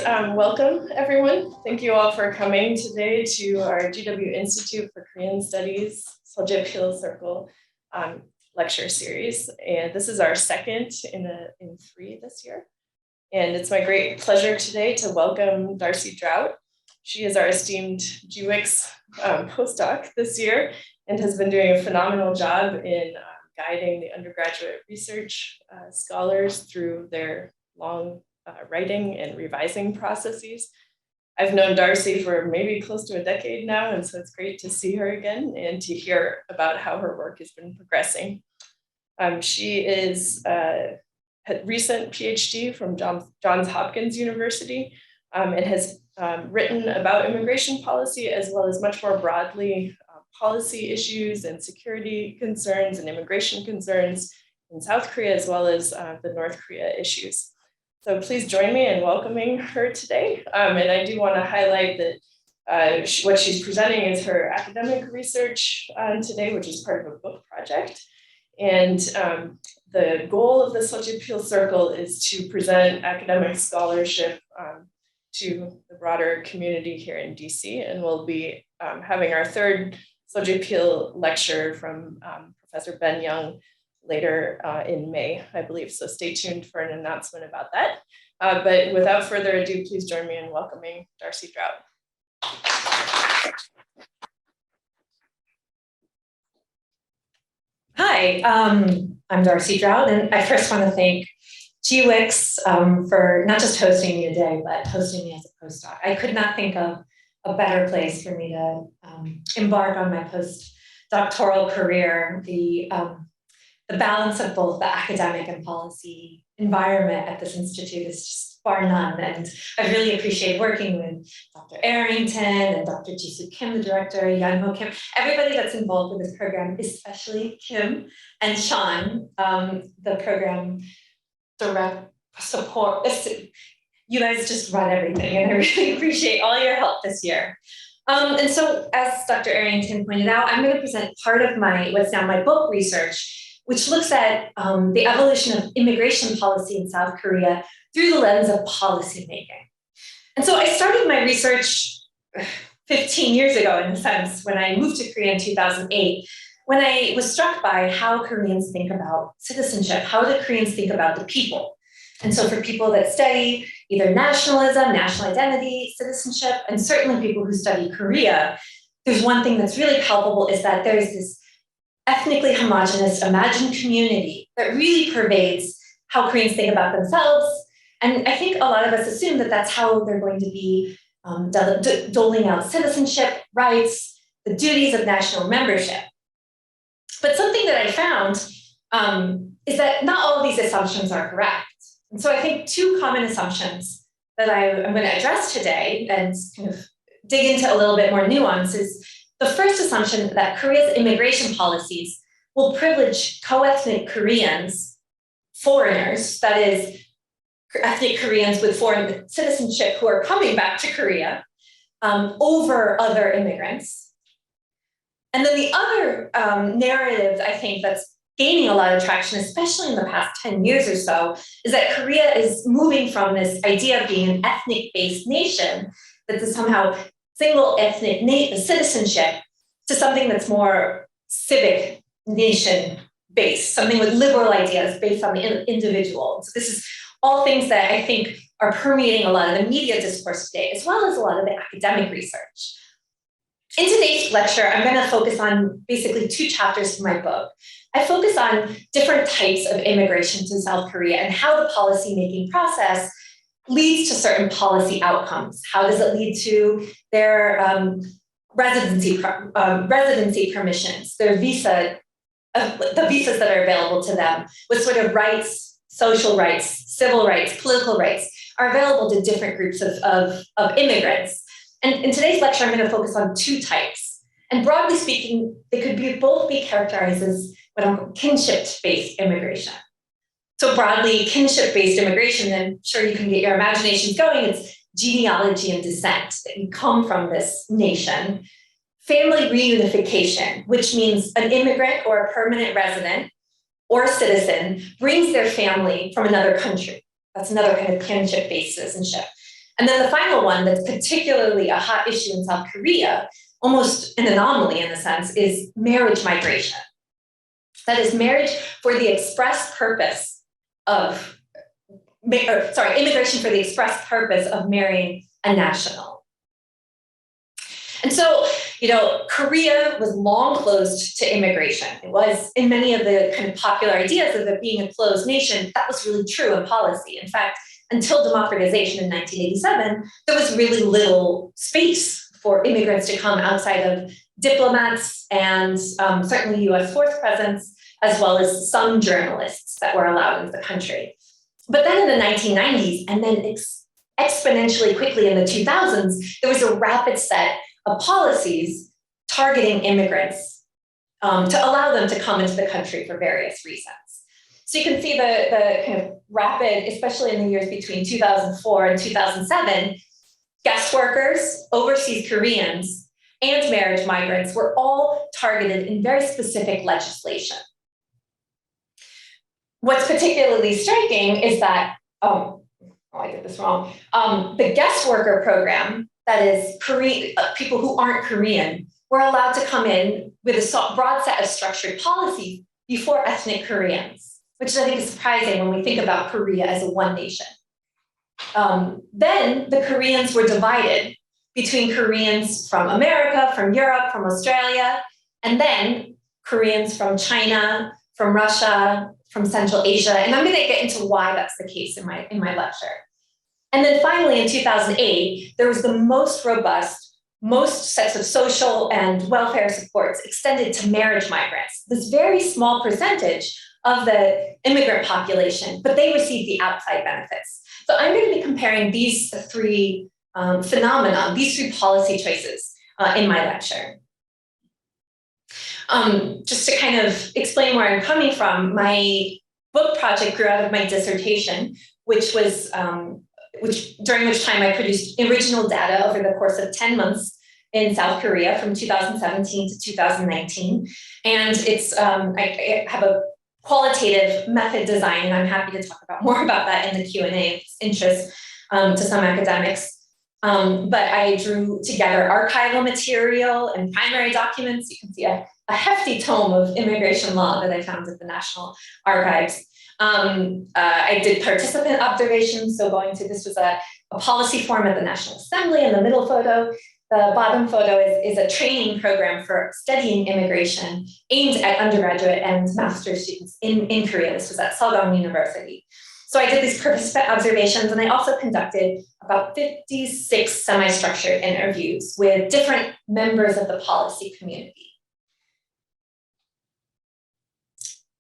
Welcome everyone. Thank you all for coming today to our GW Institute for Korean Studies Soh Jaipil Circle lecture series. And this is our second in three this year. And it's my great pleasure today to welcome Darcie Draudt. She is our esteemed GWIKS postdoc this year and has been doing a phenomenal job in guiding the undergraduate research scholars through their long writing and revising processes. I've known Darcie for maybe close to a decade now, and so it's great to see her again and to hear about how her work has been progressing. She is a recent PhD from Johns Hopkins University and has written about immigration policy as well as much more broadly policy issues and security concerns and immigration concerns in South Korea as well as the North Korea issues. So please join me in welcoming her today. And I do want to highlight that what she's presenting is her academic research today, which is part of a book project. And the goal of the Soh Jaipil Circle is to present academic scholarship to the broader community here in DC. And we'll be having our third Soh Jaipil lecture from Professor Ben Young later in May, I believe. So stay tuned for an announcement about that. But without further ado, please join me in welcoming Darcie Draudt. Hi, I'm Darcie Draudt, and I first want to thank GWIKS for not just hosting me today, but hosting me as a postdoc. I could not think of a better place for me to embark on my postdoctoral career. The balance of both the academic and policy environment at this institute is just bar none. And I really appreciate working with Dr. Arrington and Dr. Jisoo Kim, the director, Yanho Kim, everybody that's involved with this program, especially Kim and Sean, the program direct support. You guys just run everything, and I really appreciate all your help this year. And so, as Dr. Arrington pointed out, I'm going to present part of what's now my book research, which looks at the evolution of immigration policy in South Korea through the lens of policymaking. And so I started my research 15 years ago, in a sense, when I moved to Korea in 2008, when I was struck by how Koreans think about citizenship, how do Koreans think about the people? And so for people that study either nationalism, national identity, citizenship, and certainly people who study Korea, there's one thing that's really palpable is that there's this ethnically homogenous imagined community that really pervades how Koreans think about themselves. And I think a lot of us assume that that's how they're going to be doling out citizenship rights, the duties of national membership. But something that I found is that not all of these assumptions are correct. And so I think two common assumptions that I'm going to address today and kind of dig into a little bit more nuance is the first assumption that Korea's immigration policies will privilege co-ethnic Koreans, foreigners, that is, ethnic Koreans with foreign citizenship who are coming back to Korea, over other immigrants. And then the other narrative, I think, that's gaining a lot of traction, especially in the past 10 years or so, is that Korea is moving from this idea of being an ethnic-based nation that is somehow single ethnic citizenship to something that's more civic nation-based, something with liberal ideas based on the individual. So this is all things that I think are permeating a lot of the media discourse today, as well as a lot of the academic research. In today's lecture, I'm going to focus on basically two chapters from my book. I focus on different types of immigration to South Korea and how the policymaking process leads to certain policy outcomes. How does it lead to their residency permissions, their the visas that are available to them, what sort of rights, social rights, civil rights, political rights are available to different groups of immigrants. And in today's lecture, I'm going to focus on two types. And broadly speaking, they could both be characterized as what I'm calling kinship-based immigration. So broadly, kinship-based immigration, I'm sure you can get your imaginations going, it's genealogy and descent, that you come from this nation. Family reunification, which means an immigrant or a permanent resident or citizen brings their family from another country. That's another kind of kinship-based citizenship. And then the final one that's particularly a hot issue in South Korea, almost an anomaly in a sense, is marriage migration. That is marriage for the express purpose of, immigration for the express purpose of marrying a national. And so, Korea was long closed to immigration. It was, in many of the kind of popular ideas of it being a closed nation, that was really true in policy. In fact, until democratization in 1987, there was really little space for immigrants to come outside of diplomats and certainly US force presence, as well as some journalists that were allowed into the country. But then in the 1990s, and then exponentially quickly in the 2000s, there was a rapid set of policies targeting immigrants to allow them to come into the country for various reasons. So you can see the kind of rapid, especially in the years between 2004 and 2007, guest workers, overseas Koreans, and marriage migrants were all targeted in very specific legislation. What's particularly striking is that, I did this wrong. The guest worker program, that is people who aren't Korean, were allowed to come in with a broad set of structured policies before ethnic Koreans, which I think is surprising when we think about Korea as a one nation. Then the Koreans were divided between Koreans from America, from Europe, from Australia, and then Koreans from China, from Russia, from Central Asia. And I'm going to get into why that's the case in my lecture. And then finally, in 2008, there was the most robust, most sets of social and welfare supports extended to marriage migrants, this very small percentage of the immigrant population, but they received the outside benefits. So I'm going to be comparing these three phenomena, these three policy choices in my lecture. Just to kind of explain where I'm coming from, my book project grew out of my dissertation, during which time I produced original data over the course of 10 months in South Korea from 2017 to 2019. And I have a qualitative method design, and I'm happy to talk more about that in the Q&A if it's interest to some academics. But I drew together archival material and primary documents. You can see a hefty tome of immigration law that I found at the National Archives. I did participant observations, so this was a policy forum at the National Assembly in the middle photo. The bottom photo is a training program for studying immigration aimed at undergraduate and master's students in Korea. This was at Sogang University. So I did these participant observations, and I also conducted about 56 semi-structured interviews with different members of the policy community.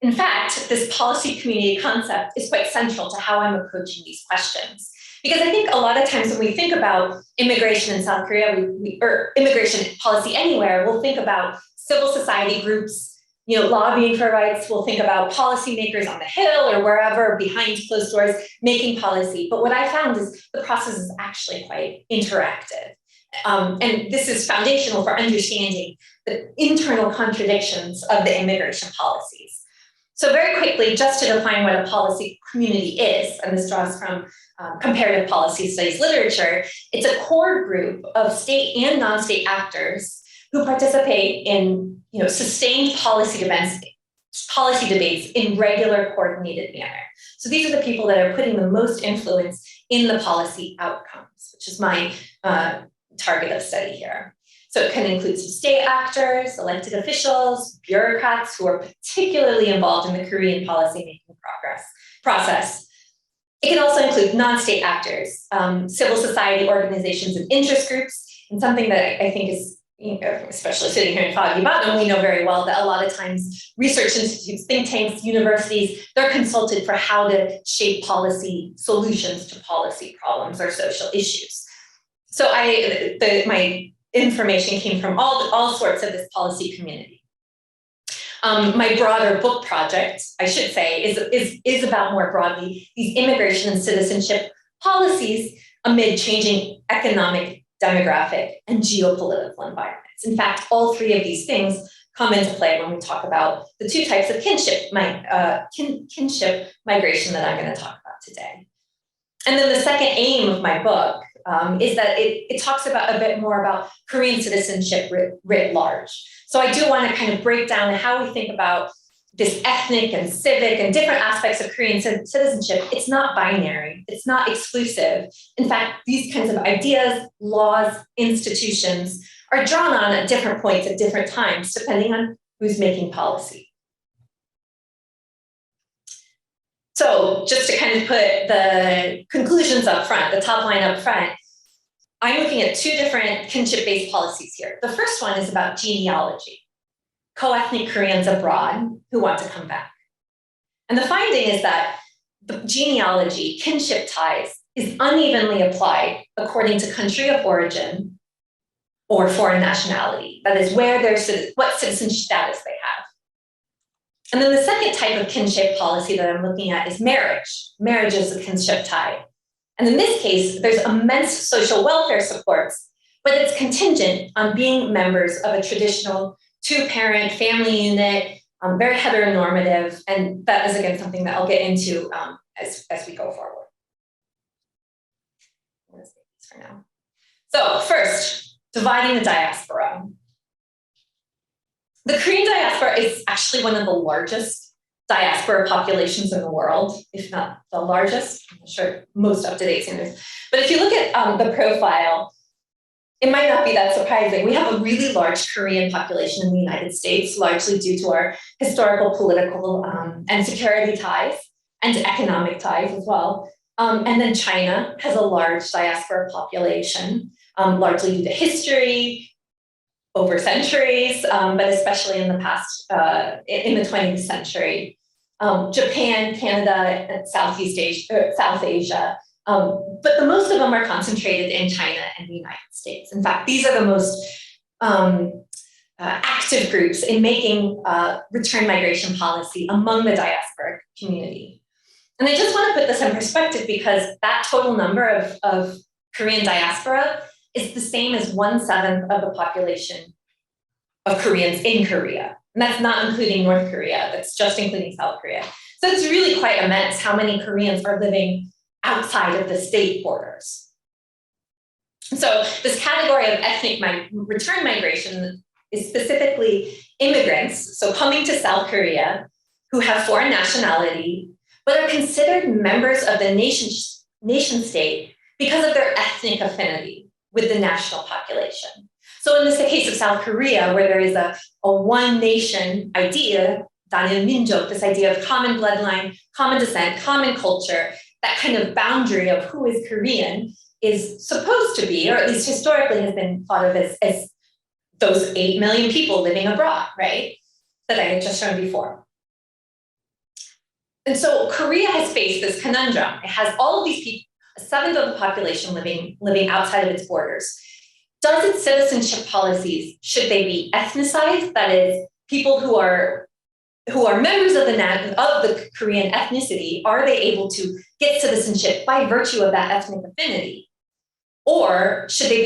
In fact, this policy community concept is quite central to how I'm approaching these questions. Because I think a lot of times when we think about immigration in South Korea, or immigration policy anywhere, we'll think about civil society groups, lobbying for rights. We'll think about policymakers on the Hill or wherever behind closed doors making policy. But what I found is the process is actually quite interactive. And this is foundational for understanding the internal contradictions of the immigration policies. So very quickly, just to define what a policy community is, and this draws from comparative policy studies literature, it's a core group of state and non-state actors who participate in sustained policy debates in regular coordinated manner. So these are the people that are putting the most influence in the policy outcomes, which is my target of study here. So it can include some state actors, elected officials, bureaucrats who are particularly involved in the Korean policymaking process. It can also include non-state actors, civil society organizations and interest groups, and something that I think is, especially sitting here in Foggy Bottom, we know very well that a lot of times research institutes, think tanks, universities, they're consulted for how to shape policy solutions to policy problems or social issues. So my information came from all sorts of this policy community. My broader book project, I should say, is about more broadly these immigration and citizenship policies amid changing economic, demographic, and geopolitical environments. In fact, all three of these things come into play when we talk about the two types of kinship migration that I'm going to talk about today. And then the second aim of my book is that it talks about a bit more about Korean citizenship writ large. So I do want to kind of break down how we think about this ethnic and civic and different aspects of Korean citizenship. It's not binary, it's not exclusive. In fact, these kinds of ideas, laws, institutions are drawn on at different points at different times, depending on who's making policy. So just to kind of put the conclusions up front, the top line up front, I'm looking at two different kinship-based policies here. The first one is about genealogy, co-ethnic Koreans abroad who want to come back. And the finding is that the genealogy, kinship ties, is unevenly applied according to country of origin or foreign nationality. That is what citizenship status they have. And then the second type of kinship policy that I'm looking at is marriage. Marriage is a kinship tie. And in this case, there's immense social welfare supports, but it's contingent on being members of a traditional two-parent family unit, very heteronormative, and that is, again, something that I'll get into as we go forward. I'm going to save this for now. So first, dividing the diaspora. The Korean diaspora is actually one of the largest diaspora populations in the world, if not the largest. I'm not sure most up-to-date standards. But if you look at the profile, it might not be that surprising. We have a really large Korean population in the United States, largely due to our historical, political, and security ties, and economic ties as well. And then China has a large diaspora population, largely due to history, over centuries, but especially in the past, in the 20th century. Japan, Canada, and South Asia. But the most of them are concentrated in China and the United States. In fact, these are the most active groups in making return migration policy among the diasporic community. And I just want to put this in perspective because that total number of Korean diaspora is the same as 1/7 of the population of Koreans in Korea. And that's not including North Korea, that's just including South Korea. So it's really quite immense how many Koreans are living outside of the state borders. So this category of ethnic return migration is specifically immigrants, so coming to South Korea, who have foreign nationality, but are considered members of the nation state because of their ethnic affinity with the national population. So in this case of South Korea, where there is a one nation idea, 단일민족, this idea of common bloodline, common descent, common culture, that kind of boundary of who is Korean is supposed to be, or at least historically has been thought of as those 8 million people living abroad, right? That I had just shown before. And so Korea has faced this conundrum. It has all of these people, 1/7 of the population living outside of its borders. Does its citizenship policies, should they be ethnicized? That is, people who are members of the Korean ethnicity, are they able to get citizenship by virtue of that ethnic affinity? Or should it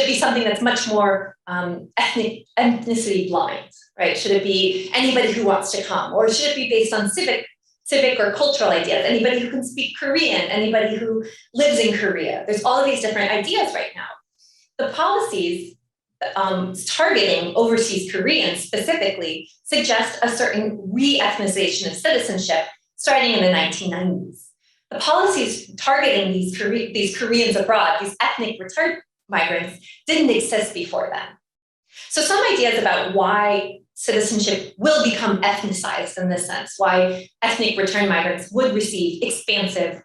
be something that's much more ethnicity blind, right? Should it be anybody who wants to come? Or should it be based on civic or cultural ideas? Anybody who can speak Korean, anybody who lives in Korea. There's all of these different ideas right now. The policies targeting overseas Koreans specifically suggest a certain re-ethnization of citizenship starting in the 1990s. The policies targeting these Koreans abroad, these ethnic return migrants, didn't exist before then. So some ideas about why citizenship will become ethnicized in this sense, why ethnic return migrants would receive expansive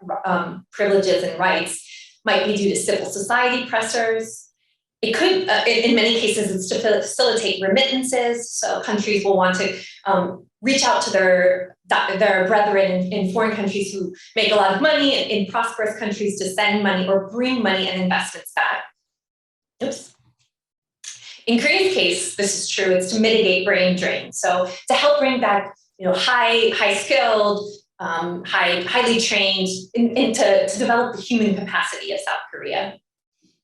privileges and rights might be due to civil society pressures. It could, in many cases, it's to facilitate remittances. So countries will want to reach out to their brethren in foreign countries who make a lot of money in prosperous countries to send money or bring money and investments back. Oops. In Korea's case, this is true. It's to mitigate brain drain. So to help bring back, high-skilled, highly trained, and to develop the human capacity of South Korea.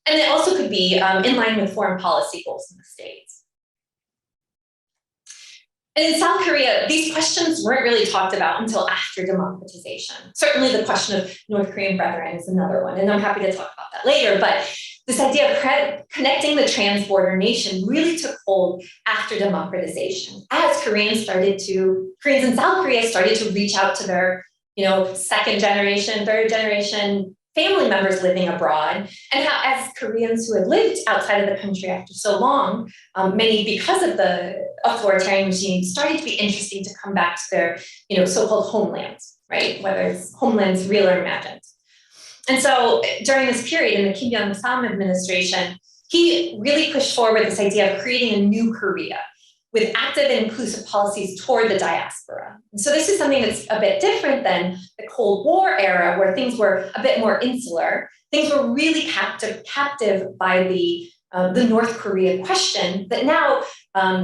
And it also could be in line with foreign policy goals in the States. And in South Korea, these questions weren't really talked about until after democratization. Certainly the question of North Korean brethren is another one, and I'm happy to talk about that later, but this idea of connecting the trans-border nation really took hold after democratization, as Koreans in South Korea started to reach out to their, second generation, third generation family members living abroad, and how as Koreans who had lived outside of the country after so long, many, because of the authoritarian regime, started to be interested to come back to their, so-called homelands, right? Whether it's homelands real or imagined. And so during this period in the Kim Young-sam administration, he really pushed forward this idea of creating a new Korea with active and inclusive policies toward the diaspora. And so this is something that's a bit different than the Cold War era, where things were a bit more insular. Things were really captive by the North Korea question, that now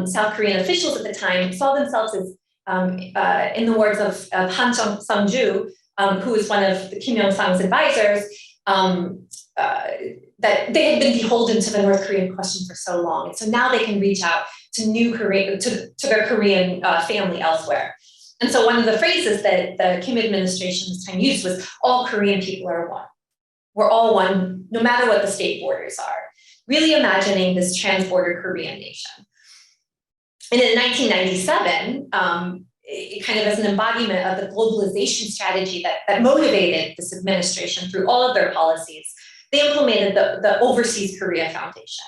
South Korean officials at the time saw themselves as, in the words of Han Sung-ju, who was one of Kim Young-sam's advisors, that they had been beholden to the North Korean question for so long. And so now they can reach out to to their Korean family elsewhere. And so one of the phrases that the Kim administration this time used was, all Korean people are one. We're all one, no matter what the state borders are. Really imagining this trans-border Korean nation. And in 1997, kind of as an embodiment of the globalization strategy that motivated this administration through all of their policies, they implemented the Overseas Korea Foundation,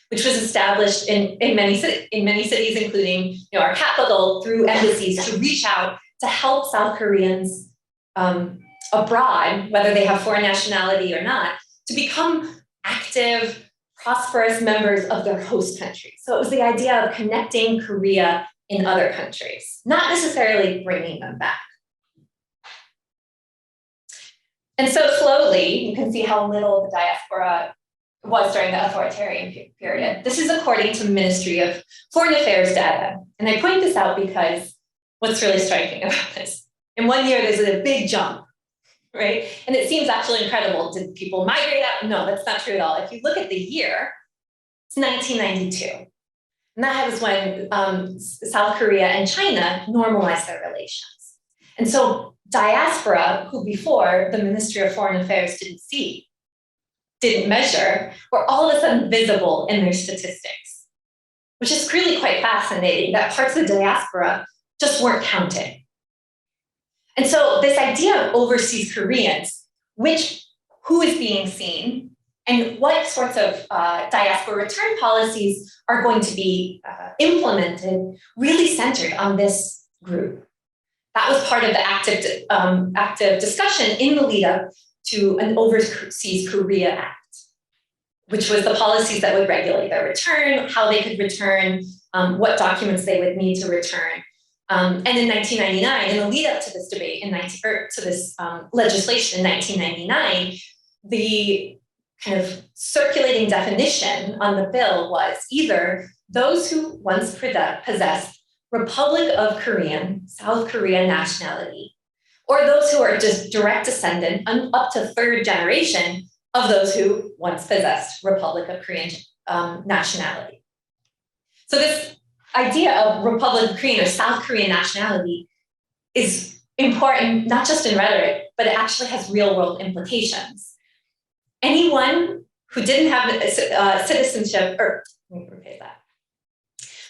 which was established in many cities, including our capital, through embassies, to reach out to help South Koreans abroad, whether they have foreign nationality or not, to become active, prosperous members of their host country. So it was the idea of connecting Korea in other countries, not necessarily bringing them back. And so slowly, you can see how little the diaspora was during the authoritarian period. This is according to Ministry of Foreign Affairs data. And I point this out because what's really striking about this, in 1 year, there's a big jump, right? And it seems actually incredible. Did people migrate out? No, that's not true at all. If you look at the year, it's 1992. And that was when South Korea and China normalized their relations. And so diaspora, who before the Ministry of Foreign Affairs didn't measure, were all of a sudden visible in their statistics, which is really quite fascinating that parts of the diaspora just weren't counted. And so this idea of overseas Koreans, who is being seen, and what sorts of diaspora return policies are going to be implemented, really centered on this group. That was part of the active discussion in the lead up to an Overseas Korea Act, which was the policies that would regulate their return, how they could return, what documents they would need to return. And in 1999, in the lead up to this debate, legislation in 1999, the kind of circulating definition on the bill was either those who once possessed Republic of Korean, South Korean nationality, or those who are just direct descendant up to third generation of those who once possessed Republic of Korean nationality. So this idea of Republic of Korean or South Korean nationality is important, not just in rhetoric, but it actually has real world implications. Anyone who didn't have citizenship, or let me rephrase that.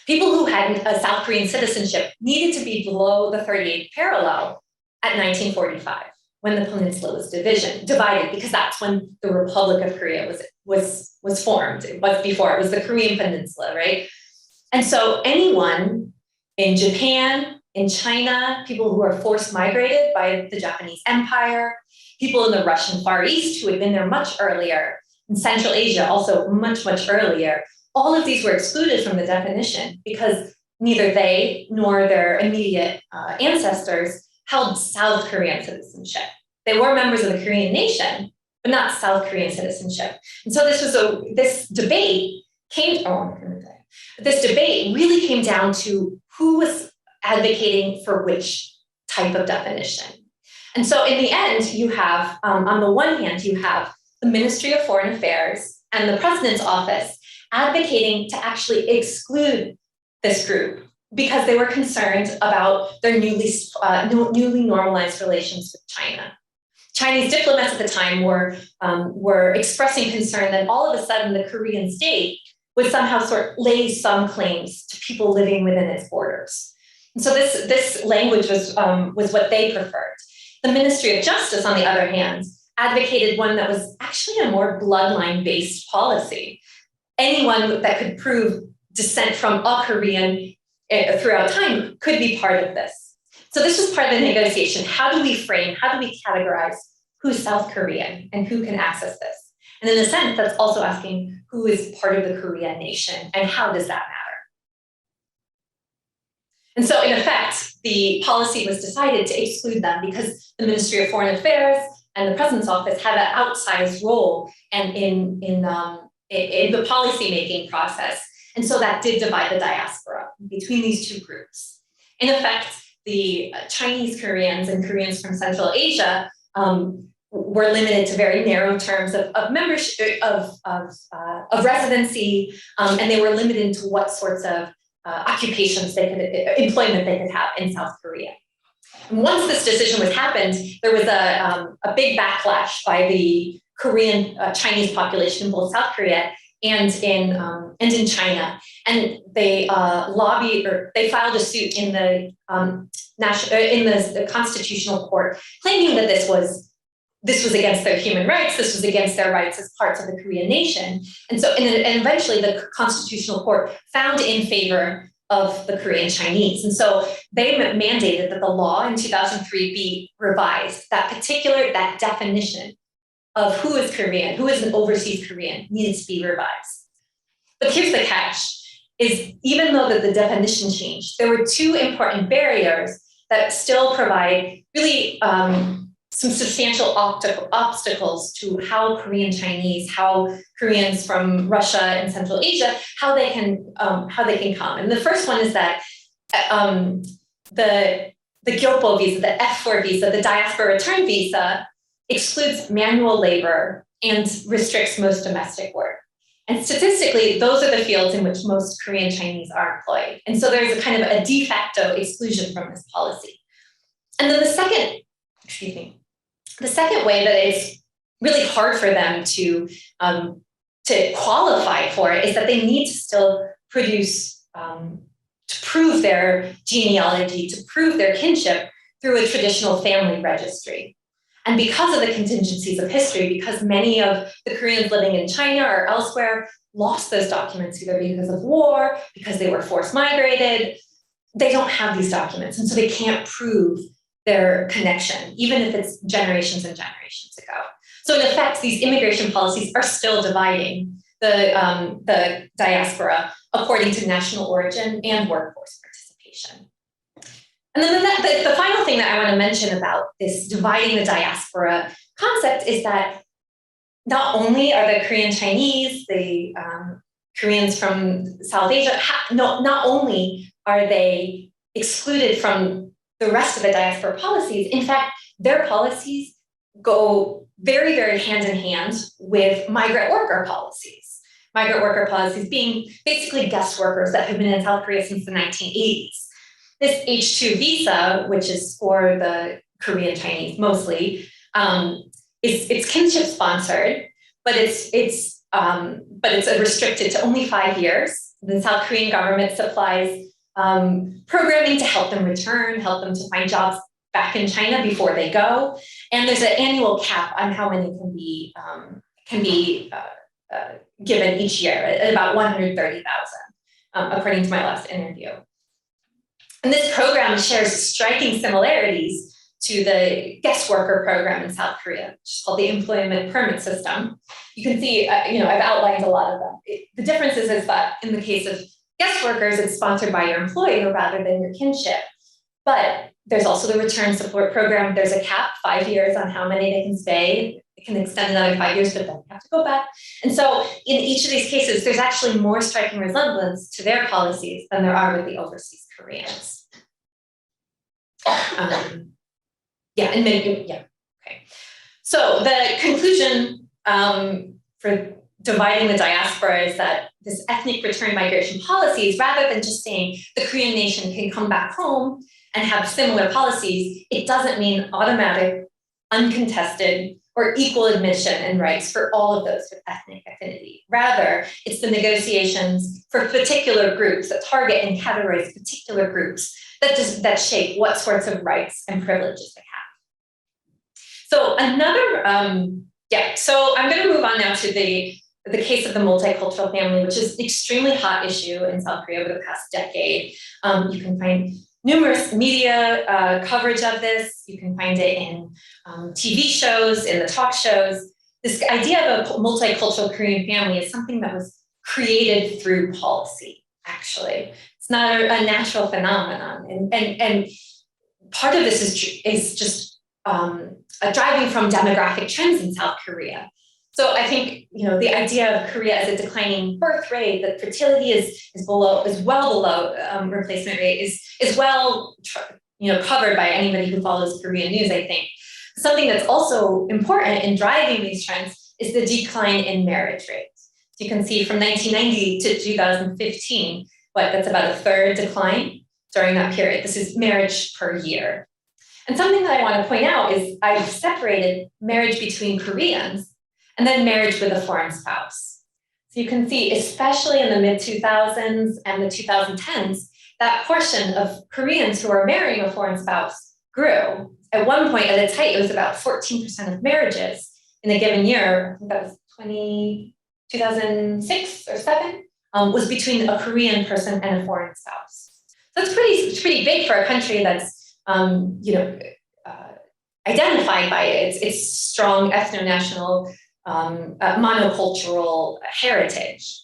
People who had a South Korean citizenship needed to be below the 38th parallel at 1945, when the peninsula was divided, because that's when the Republic of Korea was formed. It was before, it was the Korean peninsula, right? And so anyone in Japan, in China, people who are forced migrated by the Japanese Empire, people in the Russian Far East who had been there much earlier, in Central Asia also much, much earlier, all of these were excluded from the definition because neither they nor their immediate ancestors held South Korean citizenship. They were members of the Korean nation, but not South Korean citizenship. And so this debate really came down to who was advocating for which type of definition. And so in the end, you have, on the one hand, you have the Ministry of Foreign Affairs and the President's office advocating to actually exclude this group, because they were concerned about their newly normalized relations with China. Chinese diplomats at the time were expressing concern that all of a sudden the Korean state would somehow sort of lay some claims to people living within its borders. And so this language was what they preferred. The Ministry of Justice, on the other hand, advocated one that was actually a more bloodline-based policy. Anyone that could prove descent from a Korean throughout time could be part of this. So this was part of the negotiation. How do we categorize who's South Korean and who can access this? And in a sense, that's also asking who is part of the Korean nation and how does that matter? And so in effect, the policy was decided to exclude them because the Ministry of Foreign Affairs and the President's Office had an outsized role and in the policy-making process. And so that did divide the diaspora between these two groups. In effect, the Chinese Koreans and Koreans from Central Asia were limited to very narrow terms of membership, of residency, and they were limited to what sorts of occupations employment they could have in South Korea. And once this decision was happened, there was a big backlash by the Korean Chinese population in both South Korea and in China, and they they filed a suit in the Constitutional Court, claiming that this was against their human rights, this was against their rights as parts of the Korean nation, and eventually the Constitutional Court found in favor of the Korean Chinese, and so they mandated that the law in 2003 be revised. That definition of who is Korean, who is an overseas Korean, needed to be revised. But here's the catch, is even though the definition changed, there were two important barriers that still provide really some substantial obstacles to how Korean Chinese, how Koreans from Russia and Central Asia, how they can come. And the first one is that the Gyopo visa, the F4 visa, the diaspora return visa, excludes manual labor and restricts most domestic work. And statistically, those are the fields in which most Korean Chinese are employed. And so there's a kind of a de facto exclusion from this policy. And then the second way that it's really hard for them to qualify for it is that they need to still produce, to prove their genealogy, to prove their kinship through a traditional family registry. And because of the contingencies of history, because many of the Koreans living in China or elsewhere lost those documents either because of war, because they were forced migrated, they don't have these documents. And so they can't prove their connection, even if it's generations and generations ago. So in effect, these immigration policies are still dividing the diaspora according to national origin and workforce participation. And then the final thing that I want to mention about this dividing the diaspora concept is that not only are the Korean Chinese, the Koreans from South Asia, not only are they excluded from the rest of the diaspora policies, in fact, their policies go very, very hand in hand with migrant worker policies. Migrant worker policies being basically guest workers that have been in South Korea since the 1980s. This H2 visa, which is for the Korean Chinese mostly, it's kinship sponsored, but it's restricted to only 5 years. The South Korean government supplies programming to help them return, help them to find jobs back in China before they go, and there's an annual cap on how many can be given each year, at about 130,000, according to my last interview. And this program shares striking similarities to the guest worker program in South Korea, which is called the employment permit system. You can see, I've outlined a lot of them. The difference is that in the case of guest workers, it's sponsored by your employer rather than your kinship. But there's also the return support program. There's a cap, 5 years, on how many they can stay. It can extend another 5 years, but then you have to go back. And so in each of these cases, there's actually more striking resemblance to their policies than there are with the overseas Koreans. Okay. So the conclusion for dividing the diaspora is that this ethnic return migration policies, rather than just saying the Korean nation can come back home and have similar policies, it doesn't mean automatic, uncontested, or equal admission and rights for all of those with ethnic affinity. Rather, it's the negotiations for particular groups that target and categorize particular groups that shape what sorts of rights and privileges they have. So so I'm going to move on now to the case of the multicultural family, which is an extremely hot issue in South Korea over the past decade. You can find numerous media coverage of this. You can find it in TV shows, in the talk shows. This idea of a multicultural Korean family is something that was created through policy, actually. It's not a natural phenomenon. And part of this is just driving from demographic trends in South Korea. So I think, the idea of Korea as a declining birth rate, that fertility is well below replacement rate is well covered by anybody who follows Korean news, I think. Something that's also important in driving these trends is the decline in marriage rates. So you can see from 1990 to 2015, that's about a third decline during that period. This is marriage per year. And something that I want to point out is I've separated marriage between Koreans and then marriage with a foreign spouse. So you can see, especially in the mid-2000s and the 2010s, that portion of Koreans who are marrying a foreign spouse grew. At one point, at its height, it was about 14% of marriages in a given year. I think that was 2006 or 7, was between a Korean person and a foreign spouse. So it's pretty big for a country that's identified by its strong ethno-national monocultural heritage.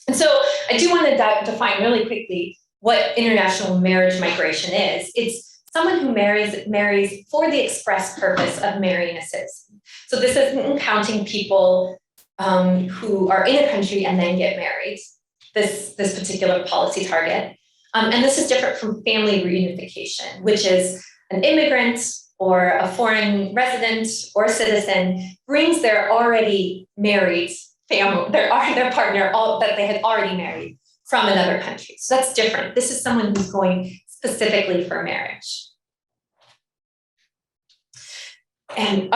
And so I do want to define really quickly what international marriage migration is. It's someone who marries for the express purpose of marrying a citizen. So this isn't counting people who are in a country and then get married, this particular policy target. And this is different from family reunification, which is an immigrant or a foreign resident or citizen brings their already married family, their partner that they had already married from another country. So that's different. This is someone who's going specifically for marriage. And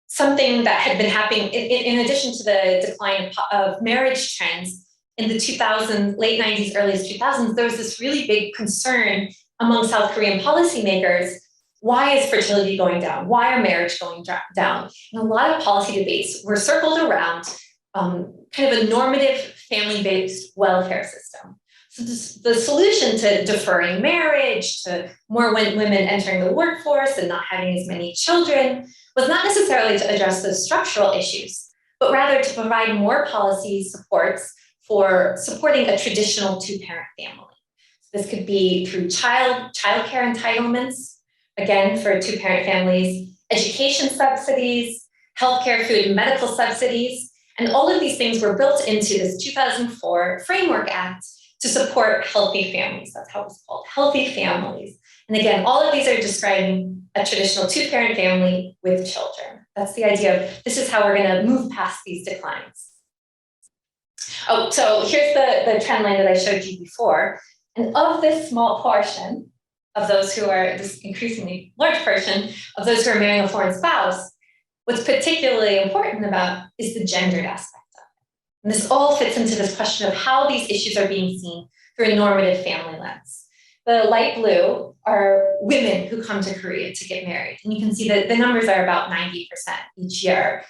something that had been happening, in addition to the decline of marriage trends, in the 2000s, late 90s, earliest 2000s, there was this really big concern among South Korean policymakers. Why is fertility going down? Why are marriage going down? And a lot of policy debates were circled around kind of a normative family-based welfare system. So the solution to deferring marriage, to more women entering the workforce and not having as many children, was not necessarily to address those structural issues, but rather to provide more policy supports for supporting a traditional two-parent family. This could be through childcare entitlements, again, for two-parent families, education subsidies, healthcare, food, and medical subsidies. And all of these things were built into this 2004 Framework Act to support healthy families. That's how it's called, healthy families. And again, all of these are describing a traditional two-parent family with children. That's the idea of this is how we're going to move past these declines. Oh, so here's the trend line that I showed you before. And of this small portion of those who are, this increasingly large portion of those who are marrying a foreign spouse, what's particularly important about is the gendered aspect of it. And this all fits into this question of how these issues are being seen through a normative family lens. The light blue are women who come to Korea to get married. And you can see that the numbers are about 90% each year.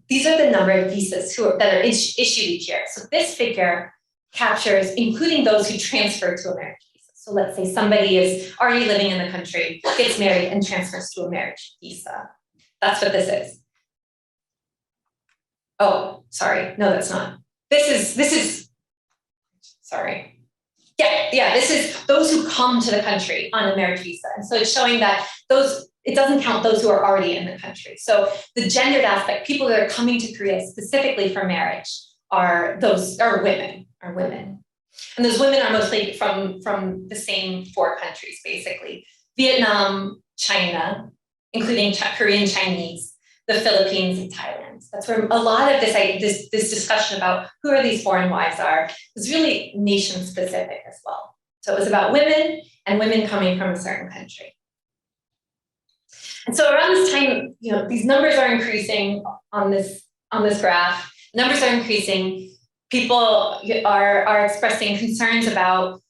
These are the number of visas that are issued each year. So this figure captures, including those who transfer to a marriage visa. So let's say somebody is already living in the country, gets married, and transfers to a marriage visa. That's what this is. Oh, sorry. No, that's not. This is, sorry. Yeah, this is those who come to the country on a marriage visa. And so it's showing that it doesn't count those who are already in the country. So the gendered aspect, people that are coming to Korea specifically for marriage are women. And those women are mostly from the same 4 countries, basically. Vietnam, China, including Korean Chinese, the Philippines and Thailand. That's where a lot of this discussion about who are these foreign wives was really nation specific as well. So it was about women and women coming from a certain country. And so around this time, these numbers are increasing on this graph. Numbers are increasing. People are expressing concerns about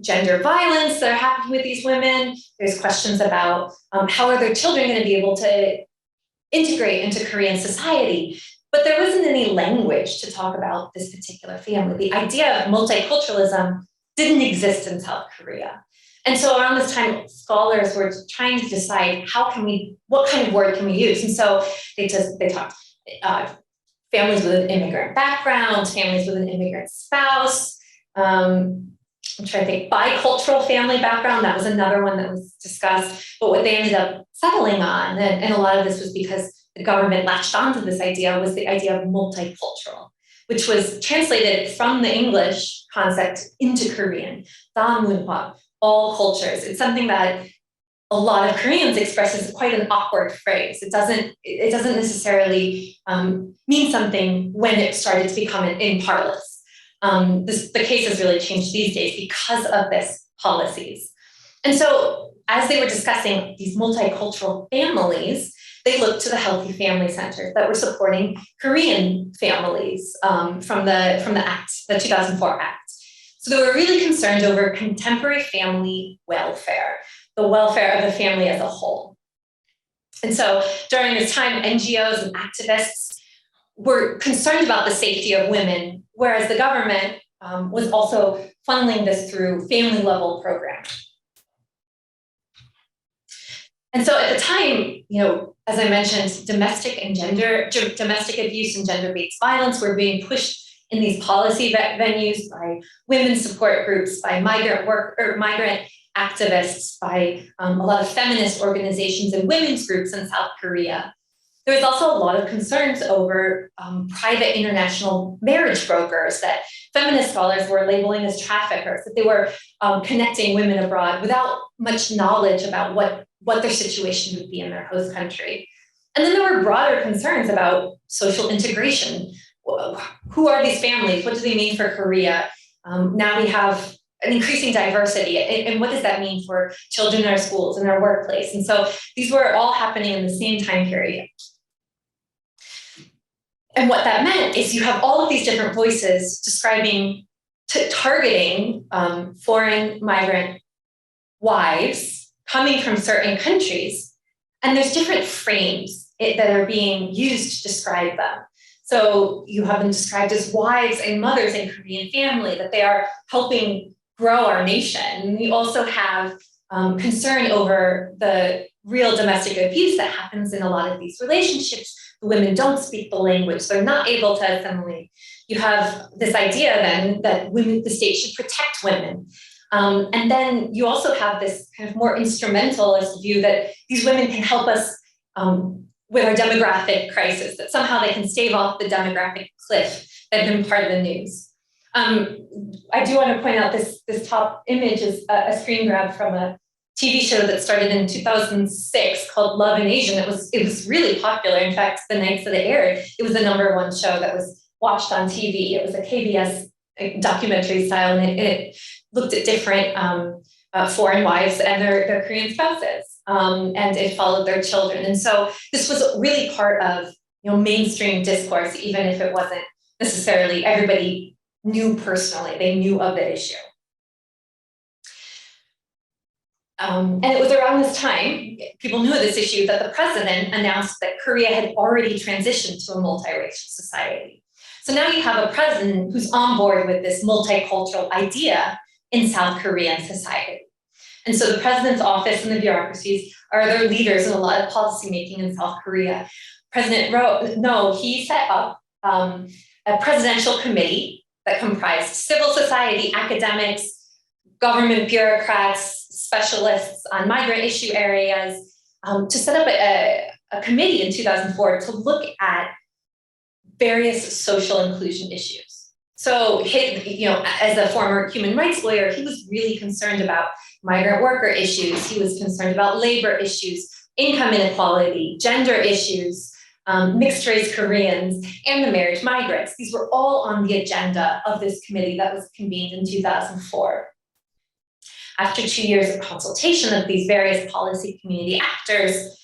gender violence that are happening with these women. There's questions about how are their children going to be able to integrate into Korean society. But there wasn't any language to talk about this particular family. The idea of multiculturalism didn't exist in South Korea. And so around this time, scholars were trying to decide what kind of word can we use? And so they talked families with an immigrant background, families with an immigrant spouse. I'm trying to think, bicultural family background, that was another one that was discussed. But what they ended up settling on, and a lot of this was because the government latched onto this idea, was the idea of multicultural, which was translated from the English concept into Korean, 다문화, all cultures. It's something that a lot of Koreans express as quite an awkward phrase. It doesn't necessarily mean something when it started to become in parlance. The case has really changed these days because of this policies. And so as they were discussing these multicultural families, they looked to the healthy family centers that were supporting Korean families from the Act, the 2004 Act. So they were really concerned over contemporary family welfare, the welfare of the family as a whole. And so during this time, NGOs and activists were concerned about the safety of women, whereas the government was also funneling this through family level programs. And so at the time, as I mentioned, domestic abuse and gender-based violence were being pushed in these policy venues by women's support groups, by migrant activists, by a lot of feminist organizations and women's groups in South Korea. There was also a lot of concerns over private international marriage brokers that feminist scholars were labeling as traffickers, that they were connecting women abroad without much knowledge about what their situation would be in their host country. And then there were broader concerns about social integration. Who are these families? What do they mean for Korea? Now we have an increasing diversity. And what does that mean for children in our schools and our workplace? And so these were all happening in the same time period. And what that meant is you have all of these different voices targeting foreign migrant wives coming from certain countries. And there's different frames that are being used to describe them. So you have them described as wives and mothers in Korean family, that they are helping grow our nation. We also have concern over the real domestic abuse that happens in a lot of these relationships. The women don't speak the language, they're not able to assimilate. You have this idea then that the state should protect women. And then you also have this kind of more instrumentalist view that these women can help us with our demographic crisis, that somehow they can stave off the demographic cliff that had been part of the news. I do want to point out this top image is a screen grab from a TV show that started in 2006 called Love and Asian. It was really popular. In fact, the nights that it aired, it was the #1 show that was watched on TV. It was a KBS documentary style, and it looked at different foreign wives and their Korean spouses, and it followed their children. And so this was really part of mainstream discourse, even if it wasn't necessarily everybody knew personally. They knew of the issue. And it was around this time, people knew of this issue, that the president announced that Korea had already transitioned to a multiracial society. So now you have a president who's on board with this multicultural idea in South Korean society. And so the president's office and the bureaucracies are their leaders in a lot of policymaking in South Korea. President he set up a presidential committee that comprised civil society, academics, government bureaucrats, specialists on migrant issue areas, to set up a committee in 2004 to look at various social inclusion issues. So, as a former human rights lawyer, he was really concerned about migrant worker issues. He was concerned about labor issues, income inequality, gender issues, mixed race Koreans, and the marriage migrants. These were all on the agenda of this committee that was convened in 2004. After 2 years of consultation of these various policy community actors,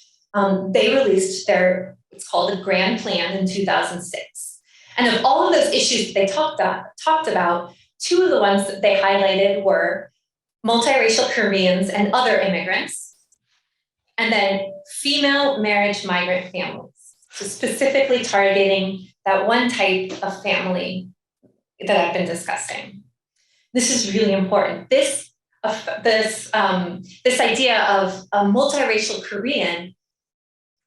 they released it's called a Grand Plan in 2006. And of all of those issues that they talked about, two of the ones that they highlighted were multiracial Koreans and other immigrants, and then female marriage migrant families. So specifically targeting that one type of family that I've been discussing. This is really important. This idea of a multiracial Korean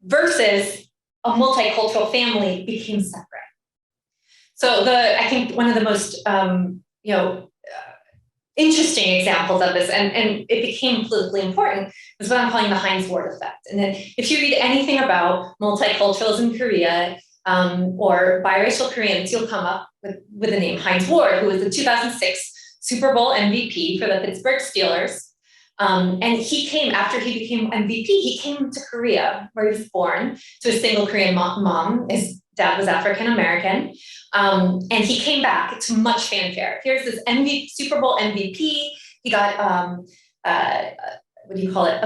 versus a multicultural family became separate. So I think one of the most interesting examples of this, and it became politically important, is what I'm calling the Heinz Ward effect. And then if you read anything about multiculturalism in Korea or biracial Koreans, you'll come up with the name Heinz Ward, who was the 2006 Super Bowl MVP for the Pittsburgh Steelers. And he came, after he became MVP, he came to Korea, where he was born, to a single Korean mom. His dad was African-American. And he came back to much fanfare. Here's this Super Bowl MVP. He got, what do you call it?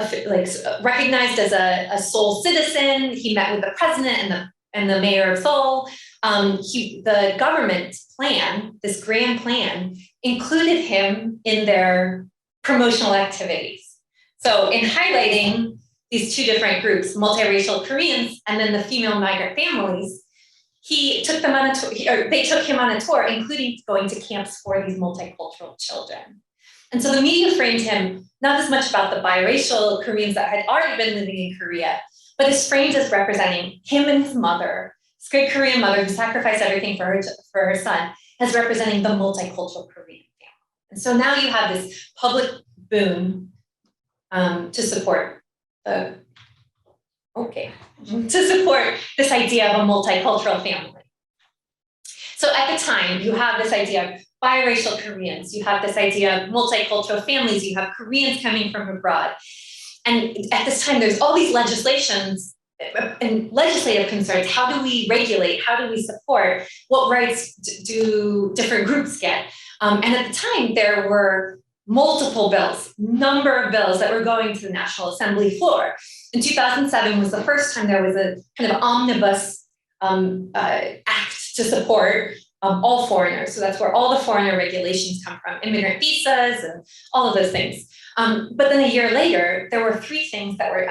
Recognized as a Seoul citizen. He met with the president and the mayor of Seoul. The government plan, this grand plan, included him in their promotional activities. So in highlighting these two different groups, multiracial Koreans and then the female migrant families, he took them on a tour, or they took him on a tour, including going to camps for these multicultural children. And so the media framed him not as much about the biracial Koreans that had already been living in Korea, but is framed as representing him and his mother, this great Korean mother who sacrificed everything for her son, as representing the multicultural Korean family. And so now you have this public boon to support this idea of a multicultural family. So at the time, you have this idea of biracial Koreans, you have this idea of multicultural families, you have Koreans coming from abroad. And at this time, there's all these legislations and legislative concerns. How do we regulate? How do we support? What rights do different groups get? And at the time, there were multiple bills, number of bills that were going to the National Assembly floor. In 2007 was the first time there was a kind of omnibus act to support all foreigners. So that's where all the foreigner regulations come from, immigrant visas and all of those things. But then a year later, there were three things that were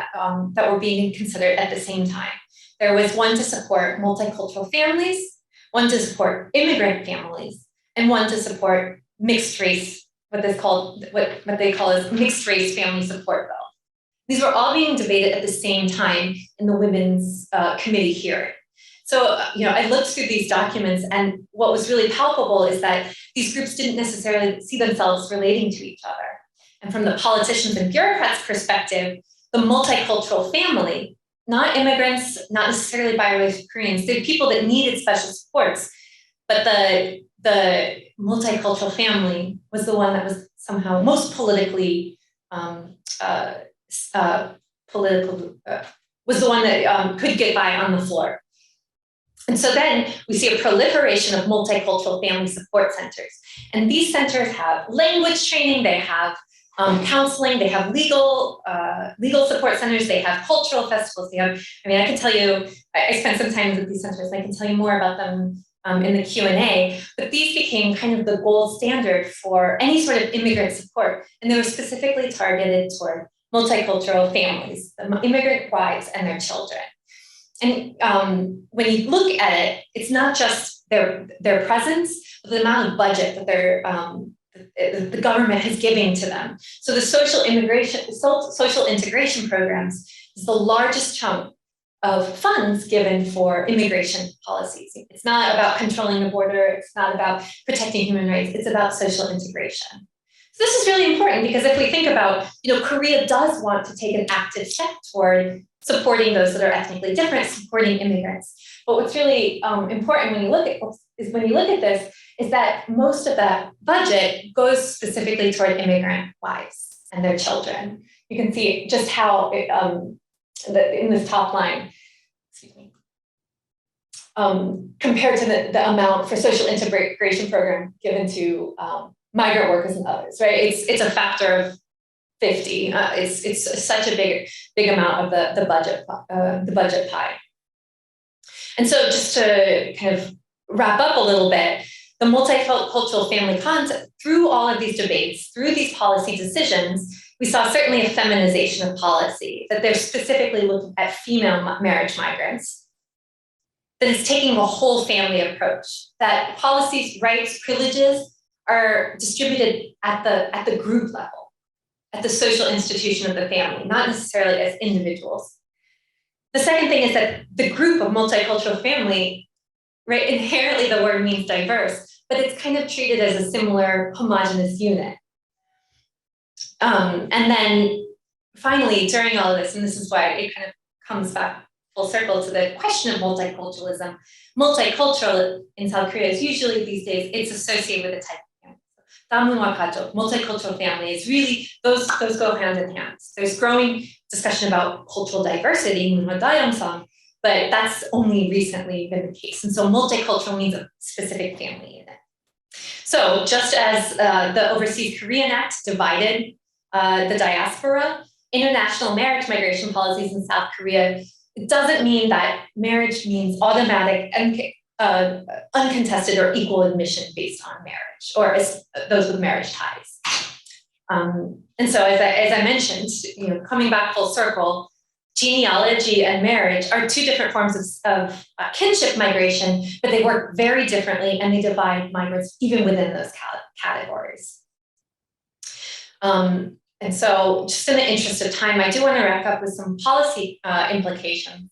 being considered at the same time. There was one to support multicultural families, one to support immigrant families, and one to support mixed race, what they call as mixed race family support bill. These were all being debated at the same time in the Women's Committee hearing. So, I looked through these documents, and what was really palpable is that these groups didn't necessarily see themselves relating to each other. And from the politicians and bureaucrats' perspective, the multicultural family, not immigrants, not necessarily biracial Koreans, they're people that needed special supports, but the multicultural family was the one that was somehow most politically was the one that could get by on the floor. And so then we see a proliferation of multicultural family support centers. And these centers have language training, they have counseling, they have legal support centers, they have cultural festivals, I can tell you, I spent some time with these centers, and I can tell you more about them in the Q&A, but these became kind of the gold standard for any sort of immigrant support. And they were specifically targeted toward multicultural families, the immigrant wives and their children. And when you look at it, it's not just their presence, but the amount of budget that the government is giving to them. So the social integration programs is the largest chunk of funds given for immigration policies. It's not about controlling the border. It's not about protecting human rights. It's about social integration. So this is really important because if we think about, Korea does want to take an active step toward supporting those that are ethnically different, supporting immigrants. But what's really important when you look at this is that most of that budget goes specifically toward immigrant wives and their children. You can see just how in this top line, excuse me, compared to the amount for social integration program given to migrant workers and others, right? It's a factor of 50. It's such a big amount of the budget pie. And so just to kind of wrap up a little bit, the multicultural family concept, through all of these debates, through these policy decisions, we saw certainly a feminization of policy, that they're specifically looking at female marriage migrants, that it's taking a whole family approach, that policies, rights, privileges are distributed at the group level, at the social institution of the family, not necessarily as individuals. The second thing is that the group of multicultural family, right, inherently the word means diverse, but it's kind of treated as a similar homogenous unit. And then finally, during all of this, and this is why it kind of comes back full circle to the question of multiculturalism, multicultural in South Korea is usually these days, it's associated with a type of family. Multicultural family is really, those go hand in hand. There's growing discussion about cultural diversity, but that's only recently been the case. And so multicultural means a specific family unit. So just as the Overseas Korean Act divided the diaspora, international marriage migration policies in South Korea, it doesn't mean that marriage means automatic and uncontested or equal admission based on marriage, or as those with marriage ties. And so as I mentioned, coming back full circle, genealogy and marriage are two different forms of kinship migration, but they work very differently and they divide migrants even within those categories. And so just in the interest of time, I do want to wrap up with some policy implications.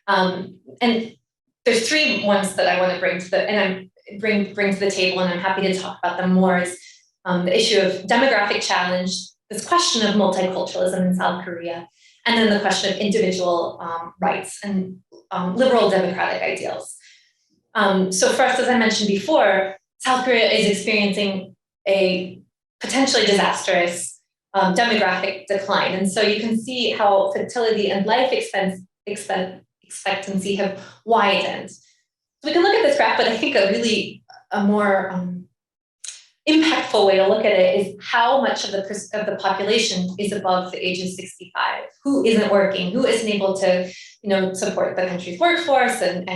And there's three ones that I want to bring to the table, and I'm happy to talk about them more, is the issue of demographic challenge, this question of multiculturalism in South Korea, and then the question of individual rights and liberal democratic ideals. So first, as I mentioned before, South Korea is experiencing a potentially disastrous demographic decline. And so you can see how fertility and life expectancy have widened. So we can look at this graph, but I think a more impactful way to look at it is how much of the population is above the age of 65, who isn't working, who isn't able to, support the country's workforce, and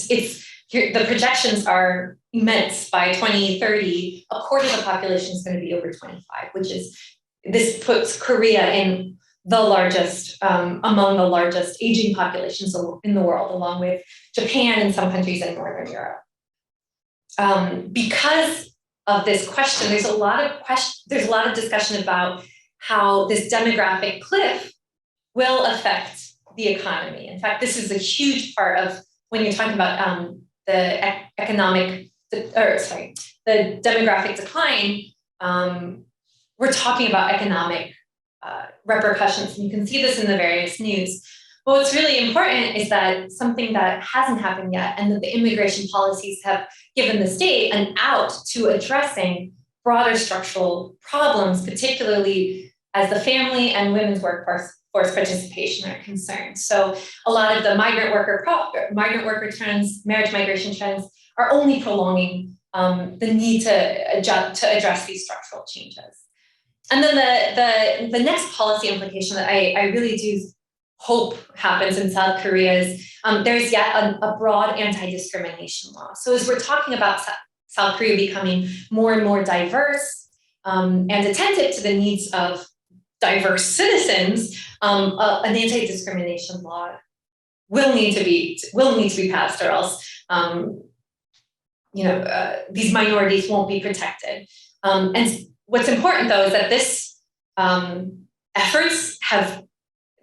it's the projections are immense. By 2030, a quarter of the population is going to be over 25, this puts Korea in the largest, among the largest aging populations in the world, along with Japan and some countries in Northern Europe. Because of this question, there's a lot of discussion about how this demographic cliff will affect the economy. In fact, this is a huge part of when you're talking about the demographic decline. We're talking about economic repercussions, and you can see this in the various news. But what's really important is that something that hasn't happened yet, and that the immigration policies have given the state an out to addressing broader structural problems, particularly as the family and women's workforce participation are concerned. So a lot of the migrant worker trends, marriage migration trends are only prolonging the need to address these structural changes. And then the next policy implication that I really do hope happens in South Korea is there's yet a broad anti-discrimination law. So as we're talking about South Korea becoming more and more diverse and attentive to the needs of diverse citizens, an anti-discrimination law will need to be passed, or else these minorities won't be protected. And what's important, though, is that this efforts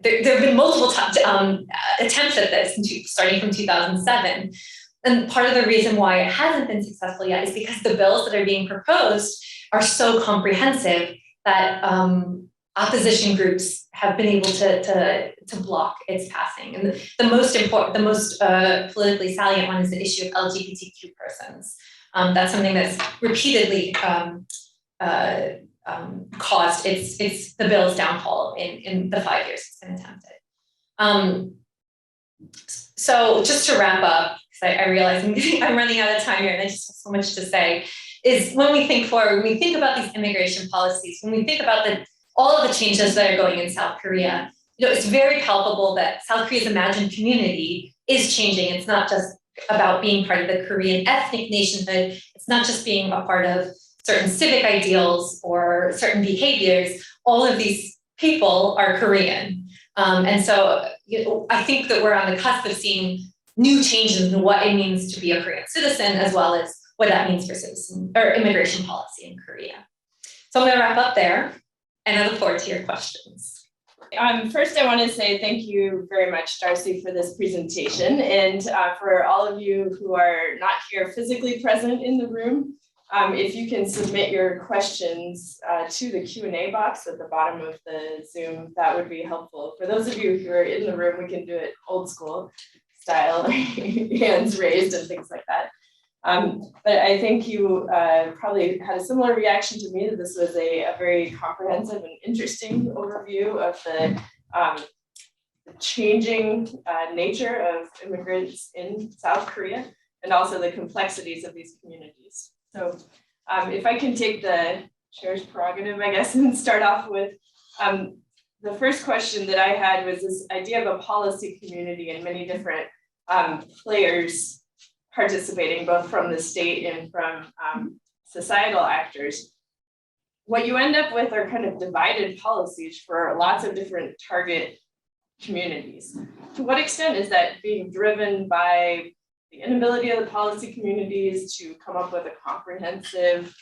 there have been multiple attempts at this, starting from 2007. And part of the reason why it hasn't been successful yet is because the bills that are being proposed are so comprehensive that opposition groups have been able to block its passing. And the most politically salient one is the issue of LGBTQ persons. That's something that's repeatedly caused the bill's downfall in the 5 years it's been attempted. So just to wrap up, because I realize I'm running out of time here and I just have so much to say, is when we think forward, when we think about these immigration policies, when we think about all of the changes that are going in South Korea, it's very palpable that South Korea's imagined community is changing. It's not just about being part of the Korean ethnic nationhood. It's not just being a part of certain civic ideals or certain behaviors. All of these people are Korean. And so I think that we're on the cusp of seeing new changes in what it means to be a Korean citizen, as well as what that means for citizen or immigration policy in Korea. So I'm going to wrap up there, and I look forward to your questions. First, I want to say thank you very much, Darcie, for this presentation. And for all of you who are not here physically present in the room, if you can submit your questions to the Q&A box at the bottom of the Zoom, that would be helpful. For those of you who are in the room, we can do it old school style, hands raised and things like that. But I think you probably had a similar reaction to me, that this was a very comprehensive and interesting overview of the changing nature of immigrants in South Korea, and also the complexities of these communities. So if I can take the chair's prerogative, I guess, and start off with the first question that I had was this idea of a policy community and many different players participating, both from the state and from societal actors. What you end up with are kind of divided policies for lots of different target communities. To what extent is that being driven by the inability of the policy communities to come up with a comprehensive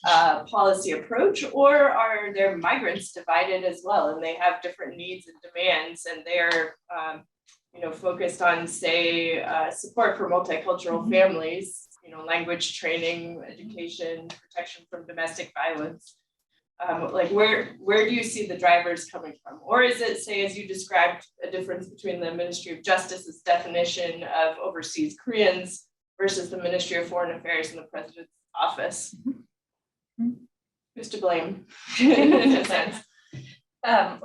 policy approach, or are there migrants divided as well, and they have different needs and demands, and they're focused on, say, support for multicultural families, language training, education, protection from domestic violence. Like where do you see the drivers coming from? Or is it, say, as you described, a difference between the Ministry of Justice's definition of overseas Koreans versus the Ministry of Foreign Affairs and the President's office? Who's to blame in a sense? Yeah,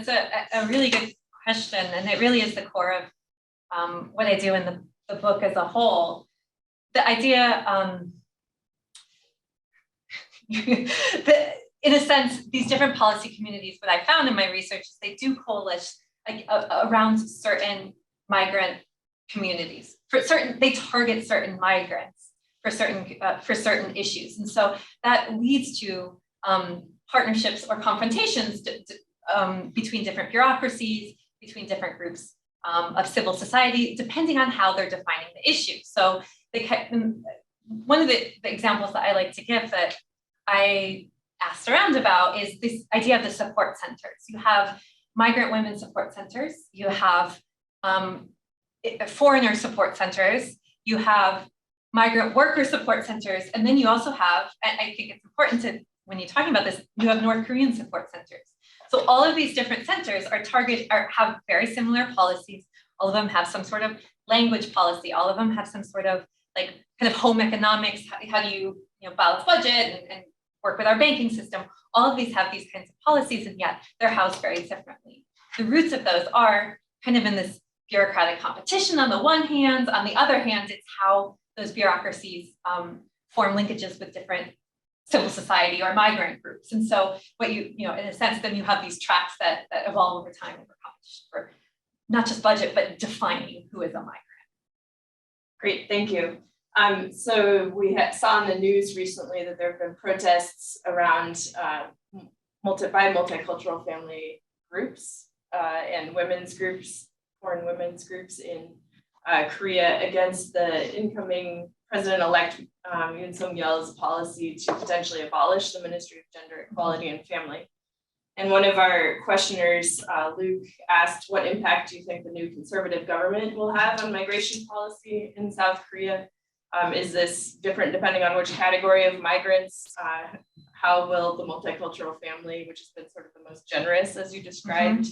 that's a really good question, and it really is the core of what I do in the book as a whole. The idea, in a sense, these different policy communities, what I found in my research is they do coalesce around certain migrant communities. They target certain migrants for certain issues, and so that leads to partnerships or confrontations between different bureaucracies, between different groups of civil society, depending on how they're defining the issue. So one of the examples that I like to give that I asked around about is this idea of the support centers. You have migrant women support centers, you have foreigner support centers, you have migrant worker support centers, and then you also have, and I think it's important to, when you're talking about this, you have North Korean support centers. So all of these different centers have very similar policies. All of them have some sort of language policy. All of them have some sort of kind of home economics. How do you balance budget and work with our banking system? All of these have these kinds of policies, and yet they're housed very differently. The roots of those are kind of in this bureaucratic competition on the one hand. On the other hand, it's how those bureaucracies form linkages with different civil society or migrant groups. And so what in a sense, then you have these tracks that evolve over time over competition for not just budget, but defining who is a migrant. Great, thank you. So we saw in the news recently that there have been protests around by multicultural family groups and women's groups, foreign women's groups in Korea against the incoming President-elect Yoon Suk-yeol's policy to potentially abolish the Ministry of Gender Equality and Family. And one of our questioners, Luke, asked, what impact do you think the new conservative government will have on migration policy in South Korea? Is this different depending on which category of migrants? How will the multicultural family, which has been sort of the most generous, as you described,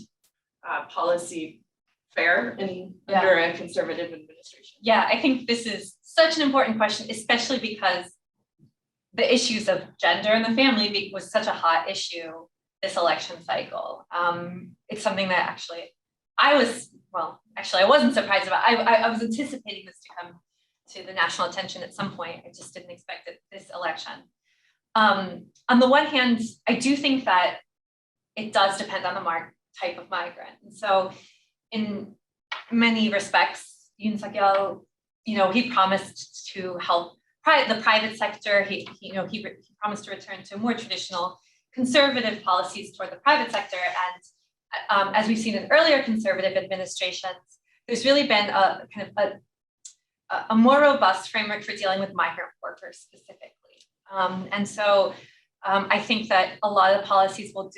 policy fare under a conservative administration? Yeah, I think this is such an important question, especially because the issues of gender and the family was such a hot issue this election cycle. It's something that actually I wasn't surprised about. I was anticipating this to come to the national attention at some point. I just didn't expect it this election. On the one hand, I do think that it does depend on the type of migrant. And so in many respects, Yoon Suk-yeol, he promised to help the private sector. He promised to return to more traditional conservative policies toward the private sector. And as we've seen in earlier conservative administrations, there's really been a kind of a more robust framework for dealing with migrant workers specifically. And so I think that a lot of policies will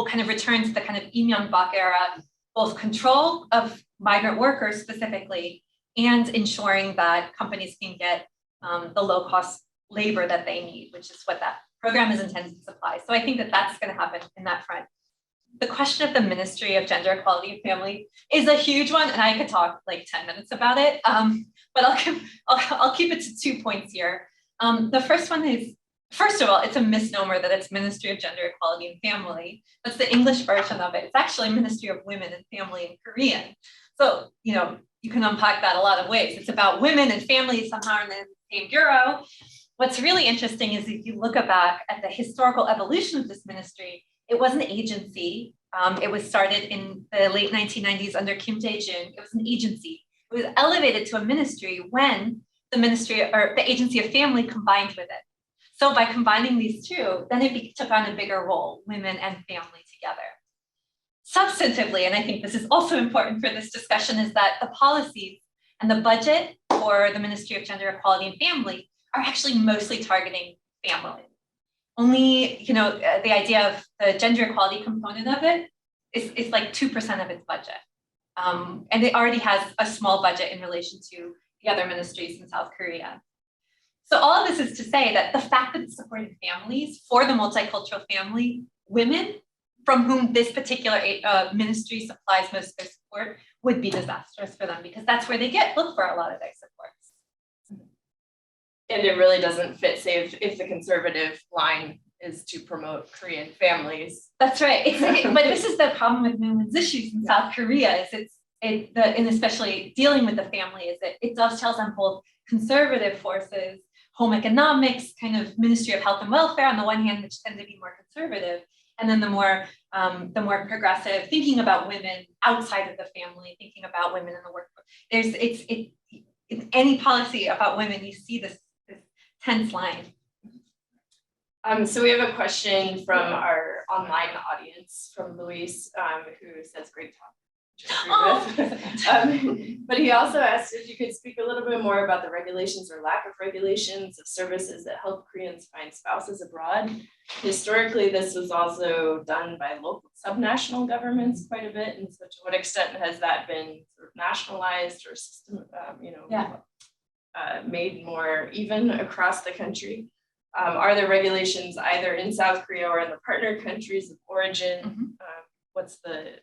kind of return to the kind of Lee Myung-bak era, both control of migrant workers specifically, and ensuring that companies can get the low-cost labor that they need, which is what that program is intended to supply. So I think that that's going to happen in that front. The question of the Ministry of Gender Equality and Family is a huge one, and I could talk like 10 minutes about it, but I'll keep it to 2 points here. The first one is, first of all, it's a misnomer that it's Ministry of Gender Equality and Family. That's the English version of it. It's actually Ministry of Women and Family in Korean. So, you can unpack that a lot of ways. It's about women and families somehow in the same bureau. What's really interesting is if you look back at the historical evolution of this ministry, it was an agency. It was started in the late 1990s under Kim Jae-jun. It was an agency. It was elevated to a ministry when the ministry or the Agency of Family combined with it. So by combining these two, then it took on a bigger role, women and family together. Substantively, and I think this is also important for this discussion, is that the policies and the budget for the Ministry of Gender Equality and Family are actually mostly targeting family. Only, the idea of the gender equality component of it is like 2% of its budget. And it already has a small budget in relation to the other ministries in South Korea. So all of this is to say that the fact that it's supporting families for the multicultural family, women from whom this particular ministry supplies most of their support would be disastrous for them, because that's where they look for a lot of their supports. And it really doesn't fit, say, if the conservative line is to promote Korean families. That's right. But this is the problem with women's issues in South Korea, is and especially dealing with the family, is that it dovetails on both conservative forces, home economics, kind of Ministry of Health and Welfare on the one hand, which tend to be more conservative, and then the more progressive, thinking about women outside of the family, thinking about women in the workforce. It's any policy about women, you see this tense line. So we have a question from our online audience from Luis, who says great talk. But he also asked if you could speak a little bit more about the regulations or lack of regulations of services that help Koreans find spouses abroad. Historically, this was also done by local subnational governments quite a bit. And so to what extent has that been sort of nationalized or system, made more even across the country? Are there regulations either in South Korea or in the partner countries of origin? Mm-hmm. What's the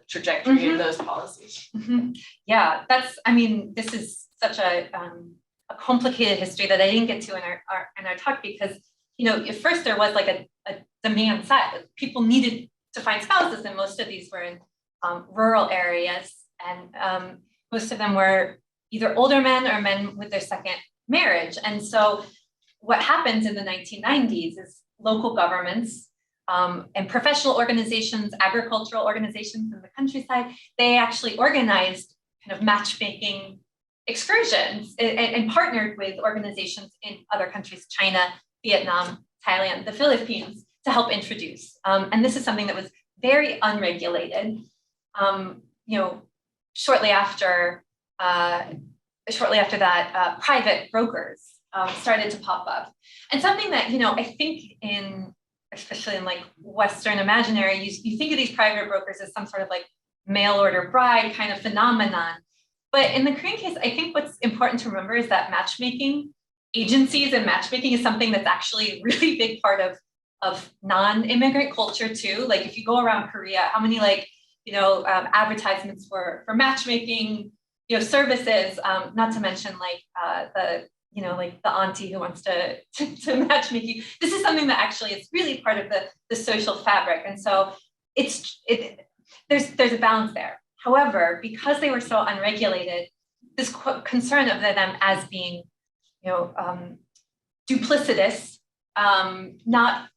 trajectory of those policies? Yeah, this is such a complicated history that I didn't get to in our talk, because at first there was like a demand side. People needed to find spouses, and most of these were in rural areas, and most of them were either older men or men with their second marriage. And so what happens in the 1990s is local governments and professional organizations, agricultural organizations in the countryside, they actually organized kind of matchmaking excursions and partnered with organizations in other countries, China, Vietnam, Thailand, the Philippines, to help introduce. And this is something that was very unregulated. Shortly after that, private brokers started to pop up. And something that, I think especially in like Western imaginary, you think of these private brokers as some sort of like mail order bride kind of phenomenon. But in the Korean case, I think what's important to remember is that matchmaking agencies and matchmaking is something that's actually a really big part of non-immigrant culture too. Like if you go around Korea, how many advertisements for matchmaking, services, not to mention like like the auntie who wants to matchmaking. This is something that actually is really part of the social fabric. And so there's a balance there. However, because they were so unregulated, this concern of them as being, duplicitous, not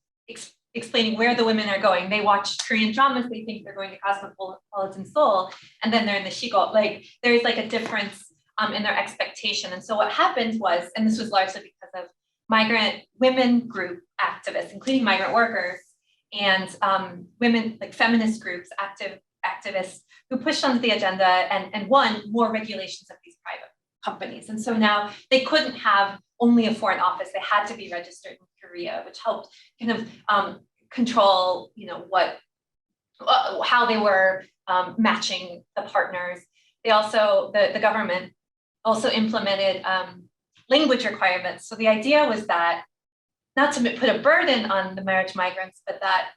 explaining where the women are going. They watch Korean dramas, they think they're going to Cosmopolitan Seoul, and then they're in the Shigol. Like there's like a difference in their expectation. And so what happened was, and this was largely because of migrant women group activists, including migrant workers and women, like feminist groups, activists who pushed on the agenda and won more regulations of these private companies. And so now they couldn't have only a foreign office, they had to be registered in Korea, which helped kind of control, how they were matching the partners. They also, the government also implemented language requirements. So the idea was that, not to put a burden on the marriage migrants, but that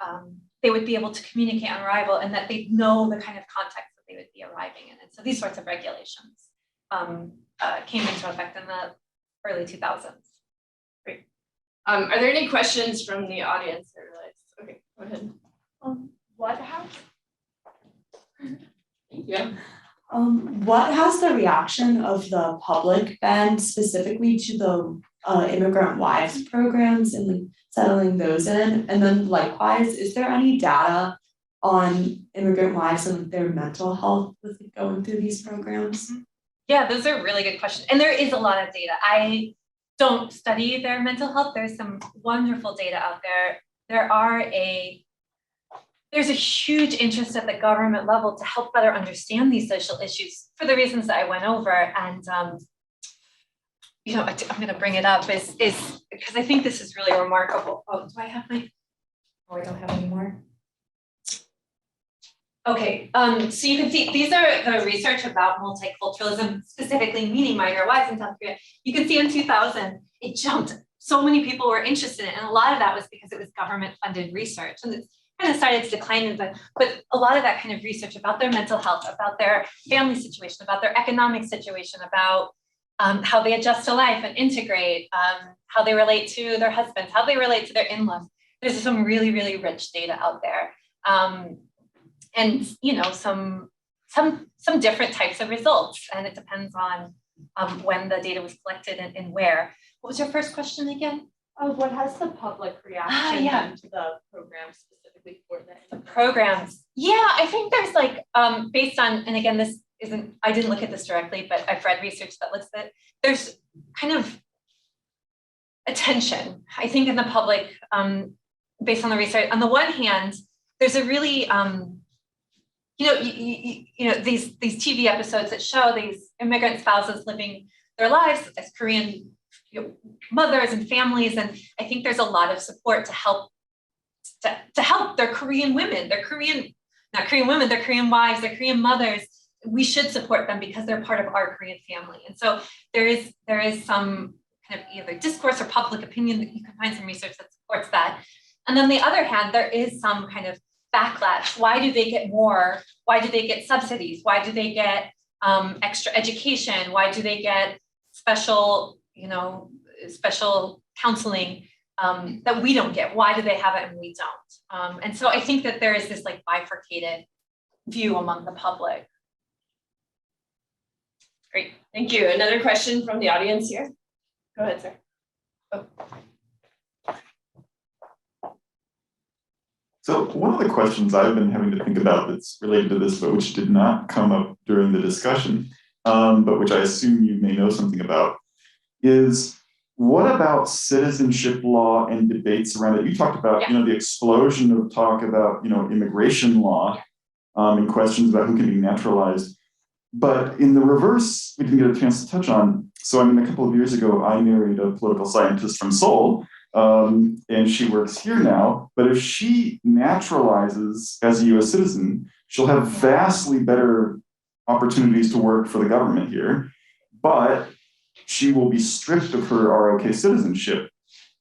they would be able to communicate on arrival and that they'd know the kind of context that they would be arriving in. And so these sorts of regulations came into effect in the early 2000s. Great. Are there any questions from the audience? Okay, go ahead. What has Yeah. what has the reaction of the public been specifically to the immigrant wives programs and like settling those in? And then likewise, is there any data on immigrant wives and like, their mental health with like, going through these programs? Yeah, those are really good questions. And there is a lot of data. I don't study their mental health. There's some wonderful data out there. There's a huge interest at the government level to help better understand these social issues for the reasons that I went over. And I'm going to bring it up is because I think this is really remarkable. Oh, do I have my? Oh, I don't have any more. Okay, so you can see these are the research about multiculturalism, specifically meaning migrant wives in South Korea. You can see in 2000, it jumped. So many people were interested in it, and a lot of that was because it was government-funded research, and it's kind of started to decline. But a lot of that kind of research about their mental health, about their family situation, about their economic situation, about how they adjust to life and integrate, how they relate to their husbands, how they relate to their in-laws. There's some really, really rich data out there. And some different types of results, and it depends on when the data was collected and where. What was your first question again? What has the public reaction been to the program specifically for the programs? Yeah, I think there's like based on, and again, this isn't, I didn't look at this directly, but I've read research that looks at, there's kind of attention, I think, in the public based on the research. On the one hand, there's a really these TV episodes that show these immigrant spouses living their lives as Korean mothers and families, and I think there's a lot of support to help their Korean women, they're Korean wives, they're Korean mothers. We should support them because they're part of our Korean family. And so there is some kind of either discourse or public opinion that you can find some research that supports that. And then on the other hand, there is some kind of backlash. Why do they get more? Why do they get subsidies? Why do they get extra education? Why do they get special counseling that we don't get? Why do they have it and we don't? And so I think that there is this like bifurcated view among the public. Great, thank you. Another question from the audience here. Go ahead, sir. Oh. So one of the questions I've been having to think about that's related to this, but which did not come up during the discussion, but which I assume you may know something about, is what about citizenship law and debates around it? You talked about, the explosion of talk about, immigration law and questions about who can be naturalized. But in the reverse, we didn't get a chance to touch on. So, a couple of years ago, I married a political scientist from Seoul, and she works here now. But if she naturalizes as a US citizen, she'll have vastly better opportunities to work for the government here. But she will be stripped of her ROK citizenship.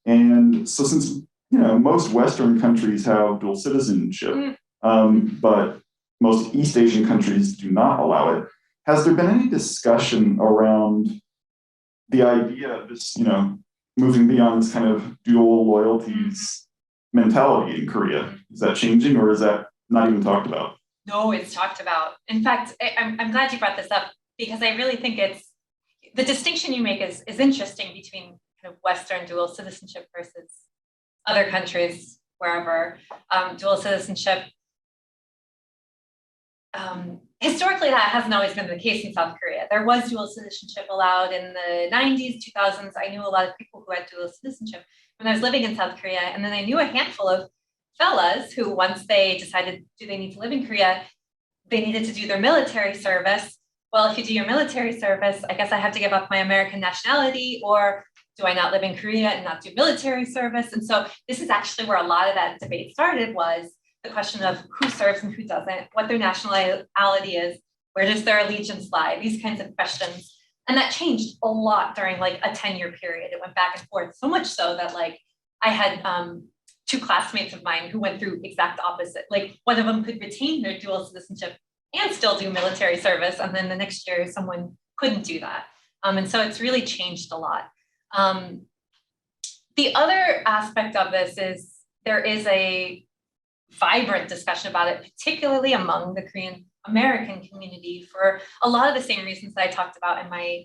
And so since, most Western countries have dual citizenship, but most East Asian countries do not allow it, has there been any discussion around the idea of this, moving beyond this kind of dual loyalties mentality in Korea, is that changing or is that not even talked about? No, it's talked about. In fact, I'm glad you brought this up because I really think it's the distinction you make is interesting between kind of Western dual citizenship versus other countries, wherever dual citizenship. Historically, that hasn't always been the case in South Korea. There was dual citizenship allowed in the 90s, 2000s. I knew a lot of people who had dual citizenship when I was living in South Korea. And then I knew a handful of fellas who, once they decided, do they need to live in Korea, they needed to do their military service. Well, if you do your military service, I guess I have to give up my American nationality, or do I not live in Korea and not do military service? And so this is actually where a lot of that debate started, was the question of who serves and who doesn't, what their nationality is, where does their allegiance lie, these kinds of questions. And that changed a lot during like a 10-year period. It went back and forth, so much so that like I had two classmates of mine who went through exact opposite. Like one of them could retain their dual citizenship and still do military service, and then the next year someone couldn't do that. And so it's really changed a lot. The other aspect of this is there is a vibrant discussion about it, particularly among the Korean American community, for a lot of the same reasons that I talked about in my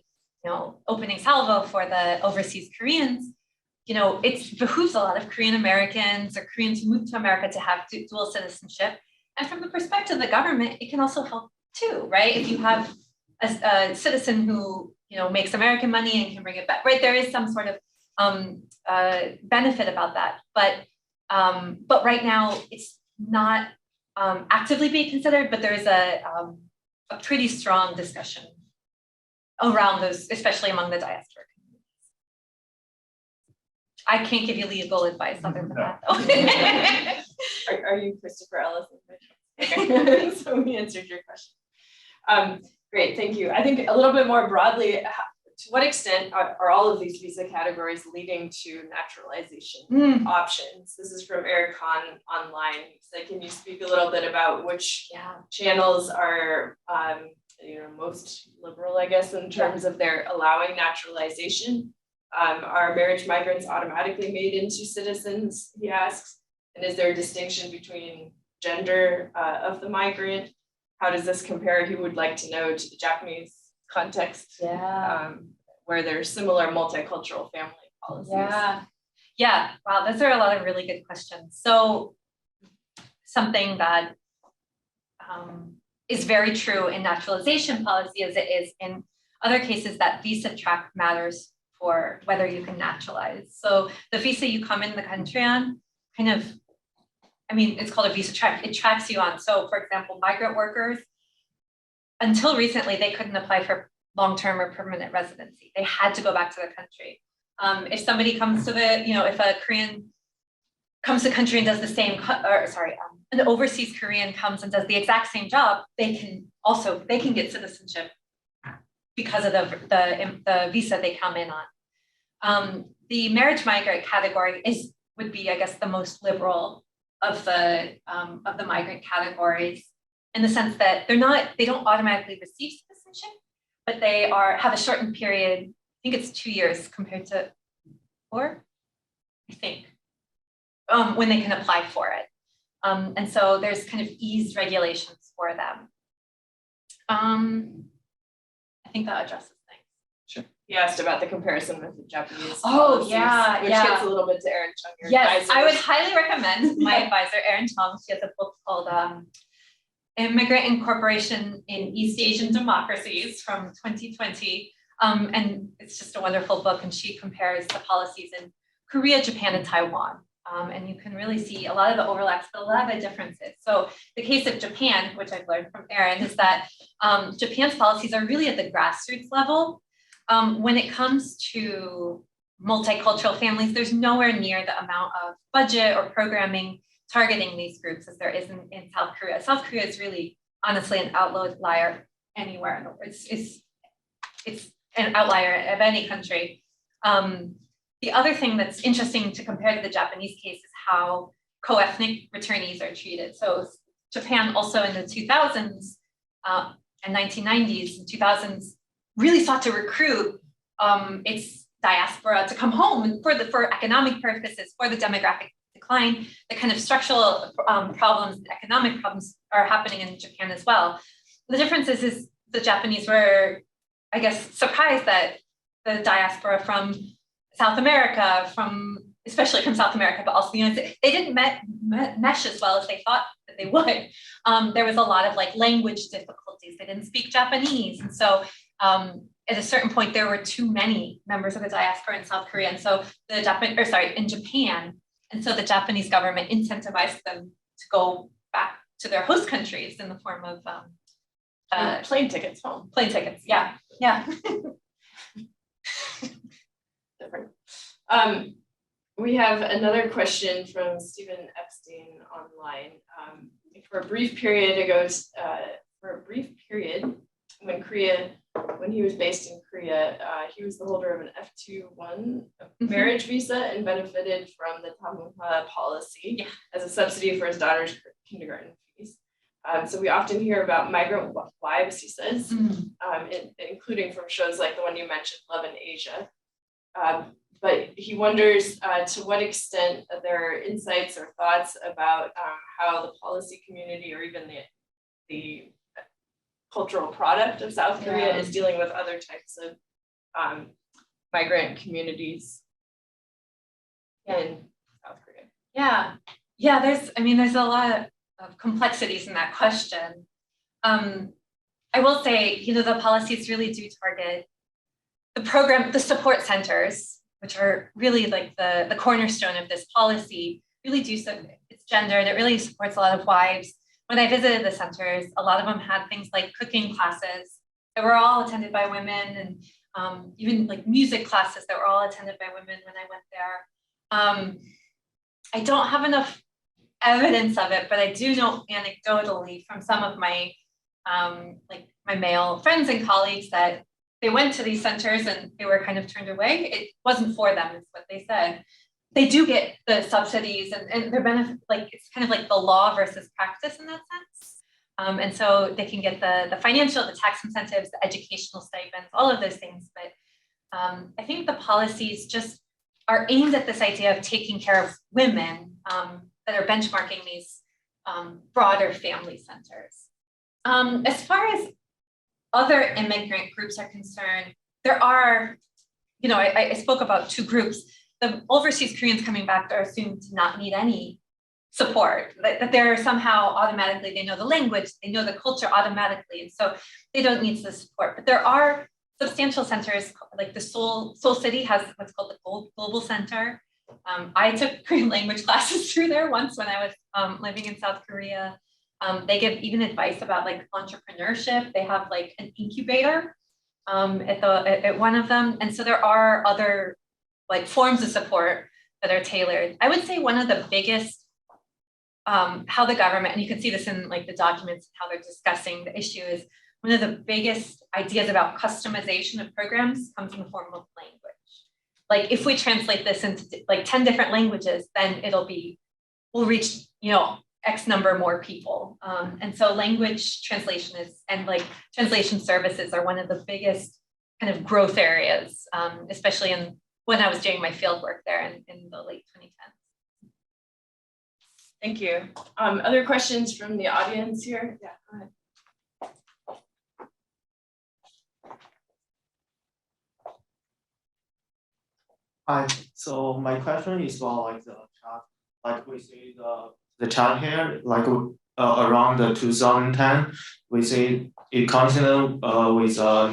opening salvo for the overseas Koreans. It behooves a lot of Korean Americans or Koreans who move to America to have dual citizenship. And from the perspective of the government, it can also help too, right? If you have a citizen who makes American money and can bring it back, right? There is some sort of benefit about that, but right now it's not actively being considered. But there is a pretty strong discussion around those, especially among the diaspora communities. I can't give you legal advice other than that, though. Are you Christopher Ellis? Okay. So we answered your question. Great, thank you. I think a little bit more broadly, to what extent are all of these visa categories leading to naturalization options? This is from Eric Hahn online. So can you speak a little bit about which channels are most liberal, I guess, in terms of their allowing naturalization? Are marriage migrants automatically made into citizens, he asks? And is there a distinction between gender of the migrant? How does this compare, he would like to know, to the Japanese context, where there's similar multicultural family policies? Yeah, wow, those are a lot of really good questions. So something that is very true in naturalization policy as it is in other cases, that visa track matters for whether you can naturalize. So the visa you come in the country on it's called a visa track. It tracks you on. So for example, migrant workers, until recently, they couldn't apply for long-term or permanent residency. They had to go back to their country. If somebody comes to if a Korean comes to the country and does the same, an overseas Korean comes and does the exact same job, they can get citizenship because of the visa they come in on. The marriage migrant category would be, I guess, the most liberal of the migrant categories, in the sense that they don't automatically receive citizenship, but they have a shortened period. I think it's 2 years compared to 4, I think, when they can apply for it. And so there's kind of eased regulations for them. I think that addresses things. Sure. He asked about the comparison with the Japanese policies, which gets a little bit to Erin Chung, your Yes, advisor. I would highly recommend my advisor, Erin Chung. She has a book called Immigrant Incorporation in East Asian Democracies from 2020. And it's just a wonderful book, and she compares the policies in Korea, Japan, and Taiwan. And you can really see a lot of the overlaps, but a lot of the differences. So the case of Japan, which I've learned from Erin, is that Japan's policies are really at the grassroots level. When it comes to multicultural families, there's nowhere near the amount of budget or programming targeting these groups as there is in South Korea. South Korea is really, honestly, an outlier anywhere in the world. It's an outlier of any country. The other thing that's interesting to compare to the Japanese case is how co-ethnic returnees are treated. So Japan also in the 2000s and 1990s and 2000s really sought to recruit its diaspora to come home for economic purposes, for the demographic decline. The kind of structural problems, economic problems are happening in Japan as well. The difference is the Japanese were, I guess, surprised that the diaspora from South America, especially from South America, but also the United States, they didn't mesh as well as they thought that they would. There was a lot of like language difficulties. They didn't speak Japanese. And so at a certain point, there were too many members of the diaspora in South Korea. And so in Japan. And so the Japanese government incentivized them to go back to their host countries in the form of plane tickets home. Plane tickets, yeah. Different. We have another question from Stephen Epstein online. For a brief period when he was based in Korea, he was the holder of an F2-1 marriage visa and benefited from the Tamunha policy as a subsidy for his daughter's kindergarten fees. So we often hear about migrant wives, he says, including from shows like the one you mentioned, Love in Asia. But he wonders to what extent there are insights or thoughts about how the policy community or even the cultural product of South Korea is dealing with other types of migrant communities in South Korea. Yeah, there's a lot of complexities in that question. I will say, the policies really do target the support centers, which are really like the cornerstone of this policy, really do so. It's gendered. It really supports a lot of wives. When I visited the centers, a lot of them had things like cooking classes that were all attended by women, and even like music classes that were all attended by women when I went there. I don't have enough evidence of it, but I do know anecdotally from some of my my male friends and colleagues that they went to these centers and they were kind of turned away. It wasn't for them, is what they said. They do get the subsidies and their benefit, like it's kind of like the law versus practice in that sense. And so they can get the financial, the tax incentives, the educational stipends, all of those things. But I think the policies just are aimed at this idea of taking care of women that are benchmarking these broader family centers. As far as other immigrant groups are concerned, there are, I spoke about two groups. The overseas Koreans coming back are assumed to not need any support, that they're somehow automatically, they know the language, they know the culture automatically, and so they don't need the support. But there are substantial centers, like the Seoul City has what's called the Global Center. I took Korean language classes through there once when I was living in South Korea. They give even advice about like entrepreneurship. They have like an incubator at one of them. And so there are other like forms of support that are tailored. I would say one of the biggest, how the government, and you can see this in like the documents, how they're discussing the issue, is one of the biggest ideas about customization of programs comes in the form of language. Like if we translate this into like 10 different languages, then we'll reach, X number more people. And so language translation and like translation services are one of the biggest kind of growth areas, especially when I was doing my field work there in the late 2010s. Thank you. Other questions from the audience here? Yeah, go ahead. Hi. So my question is about like the child, like we see the child care, like around the 2010, we see it continued with the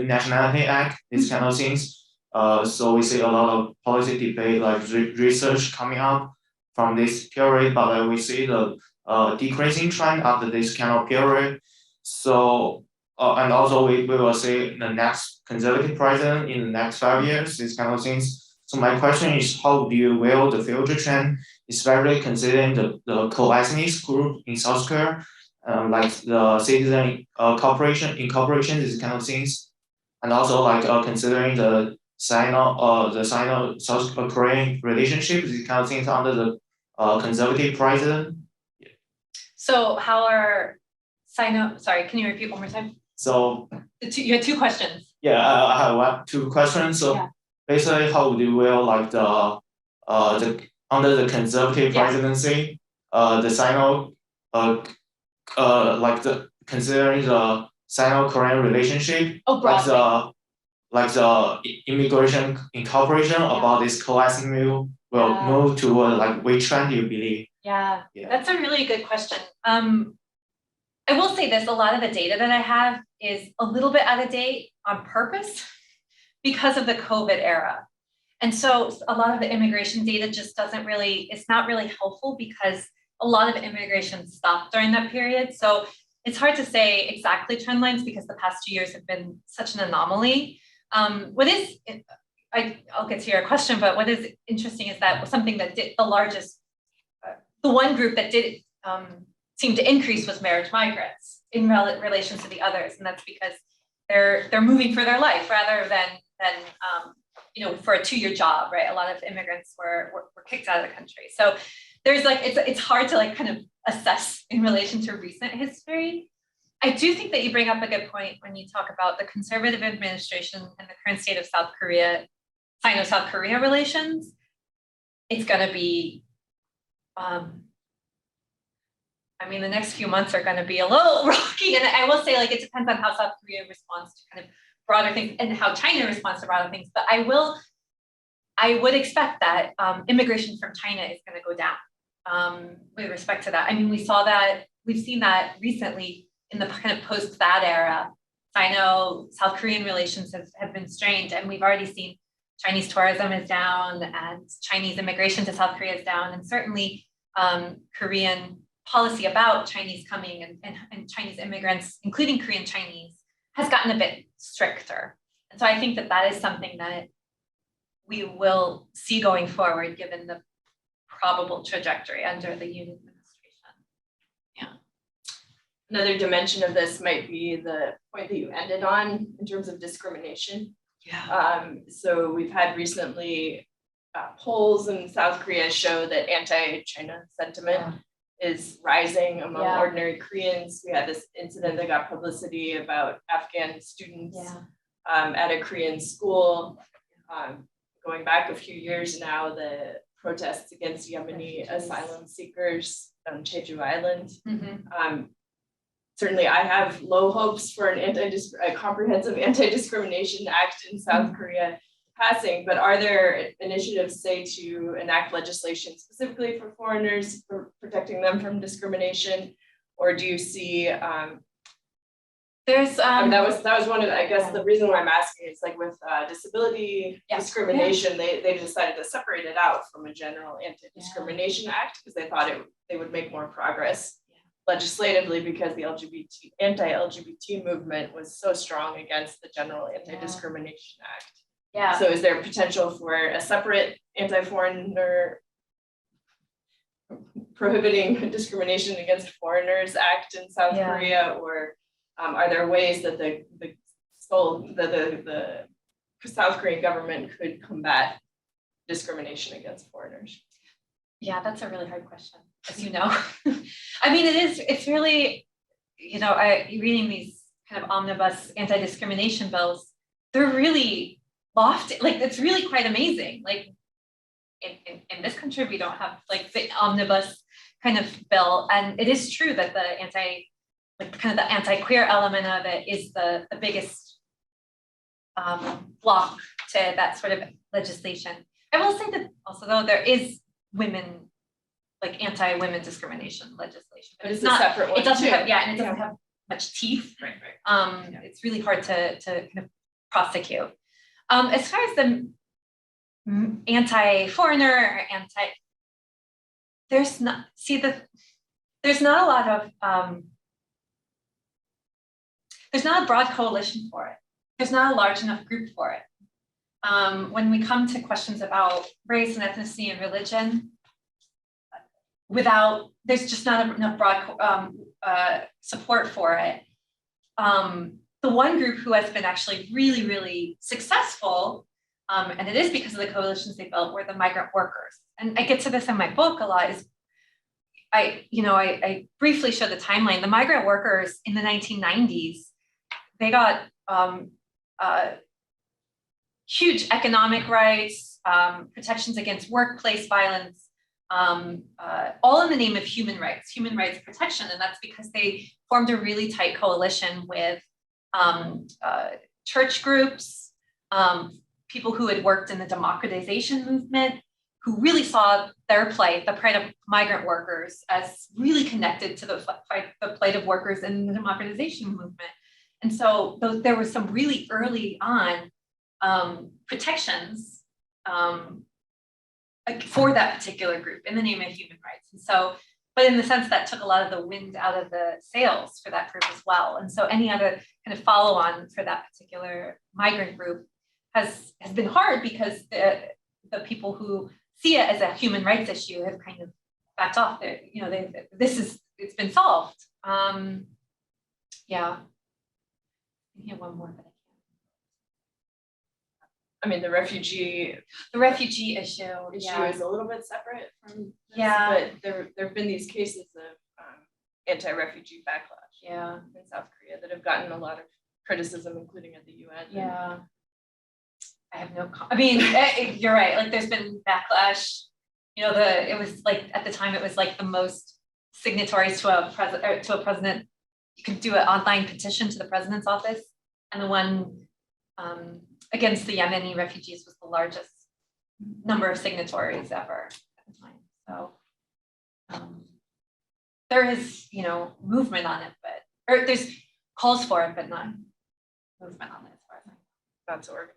Nationality Act, these kind of things. So we see a lot of policy debate, like research coming up from this period, but we see the decreasing trend after this kind of period. So and also we will see the next conservative president in the next 5 years, these kind of things. So my question is, how do you view the future trend, especially considering the co-ethnic group in South Korea, like the citizen incorporation, these kind of things, and also like considering the Sino-South Korean relationship, these kind of things under the conservative president. So how are sorry, can you repeat one more time? So You had two questions. Yeah, I have two questions. So Yeah. basically, how would you will like the under the conservative Yeah. presidency, the Sino like the considering the Sino-Korean relationship, Oh, like the immigration incorporation about this coalescing will Yeah. move toward like which trend do you believe? Yeah, Yeah. that's a really good question. I will say this, a lot of the data that I have is a little bit out of date on purpose because of the COVID era. And so a lot of the immigration data just it's not really helpful because a lot of immigration stopped during that period. So it's hard to say exactly trend lines because the past 2 years have been such an anomaly. I'll get to your question, but what is interesting is that something that did the one group that did seem to increase was marriage migrants in relation to the others, and that's because they're moving for their life rather than for a 2-year job, right? A lot of immigrants were kicked out of the country, so there's it's hard to kind of assess in relation to recent history. I do think that you bring up a good point when you talk about the conservative administration and the current state of South Korea, Sino-South Korea relations. It's going to be the next few months are going to be a little rocky, and I will say it depends on how South Korea responds to kind of broader things and how China responds to broader things. But I would expect that immigration from China is going to go down with respect to that. We've seen that recently in the kind of post-THAAD era. Sino-South Korean relations have been strained, and we've already seen Chinese tourism is down and Chinese immigration to South Korea is down, and certainly Korean policy about Chinese coming and Chinese immigrants, including Korean Chinese, has gotten a bit stricter. And so I think that is something that we will see going forward given the probable trajectory under the Yoon administration. Yeah. Another dimension of this might be the point that you ended on in terms of discrimination. Yeah. So we've had recently polls in South Korea show that anti-China sentiment is rising among ordinary Koreans. We had this incident that got publicity about Afghan students at a Korean school. Going back a few years now, the protests against Yemeni asylum seekers on Jeju Island. Mm-hmm. Certainly, I have low hopes for a comprehensive anti-discrimination act in South Korea passing, but are there initiatives, say, to enact legislation specifically for foreigners, for protecting them from discrimination? Or do you see, that was one of, I guess, the reason why I'm asking is with disability discrimination, they decided to separate it out from a general anti-discrimination act because they thought they would make more progress legislatively because the anti-LGBT movement was so strong against the general anti-discrimination act. Yeah. So is there potential for a separate anti-foreigner prohibiting discrimination against foreigners act in South Korea, or are there ways that the South Korean government could combat discrimination against foreigners? Yeah, that's a really hard question, as you know. It's really, reading these kind of omnibus anti-discrimination bills, they're really lofty, it's really quite amazing. In this country, we don't have the omnibus kind of bill. And it is true that the anti-queer element of it is the biggest block to that sort of legislation. I will say that also, though, there is anti-women discrimination legislation, but it's not separate one. It doesn't have, and it doesn't have much teeth. Right. It's really hard to kind of prosecute. As far as the anti-foreigner or there's not a lot of there's not a broad coalition for it. There's not a large enough group for it. When we come to questions about race and ethnicity and religion, there's just not enough broad support for it. The one group who has been actually really, really successful, and it is because of the coalitions they built, were the migrant workers. And I get to this in my book a lot, is I briefly show the timeline. The migrant workers in the 1990s, they got huge economic rights, protections against workplace violence, all in the name of human rights protection. And that's because they formed a really tight coalition with church groups, people who had worked in the democratization movement, who really saw their plight, the plight of migrant workers, as really connected to the plight of workers in the democratization movement. And so there was some really early on protections for that particular group in the name of human rights. And so, but in the sense that took a lot of the wind out of the sails for that group as well. And so any other kind of follow on for that particular migrant group has been hard, because the people who see it as a human rights issue have kind of backed off. It's been solved. Yeah. I have one more, but I mean, the refugee issue yeah. is a little bit separate from this, yeah. but there have been these cases of anti-refugee backlash in South Korea that have gotten a lot of criticism, including at the UN. Yeah. I have no, I mean, you're right. Like, there's been backlash. You know, it was like, at the time, it was like the most signatories to a president. You could do an online petition to the president's office, and the one against the Yemeni refugees was the largest number of signatories ever at the time. So there is, movement on it, or there's calls for it, but not movement on it as far as I know. That's organized.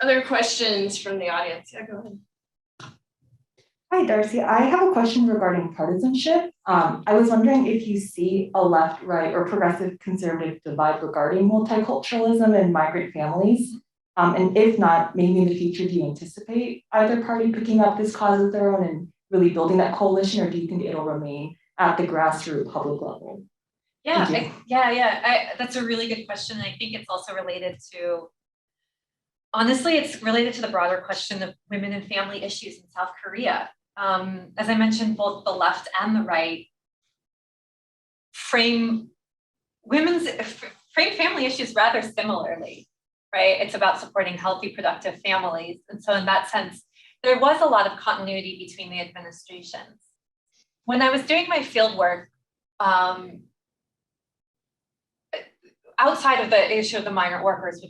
Other questions from the audience? Yeah, go ahead. Hi, Darcie. I have a question regarding partisanship. I was wondering if you see a left, right, or progressive conservative divide regarding multiculturalism and migrant families. And if not, maybe in the future, do you anticipate either party picking up this cause of their own and really building that coalition, or do you think it'll remain at the grassroots public level? Yeah, that's a really good question. I think it's also related to, honestly, it's related to the broader question of women and family issues in South Korea. As I mentioned, both the left and the right frame family issues rather similarly, right? It's about supporting healthy, productive families. And so in that sense, there was a lot of continuity between the administrations. When I was doing my field work, outside of the issue of the migrant workers,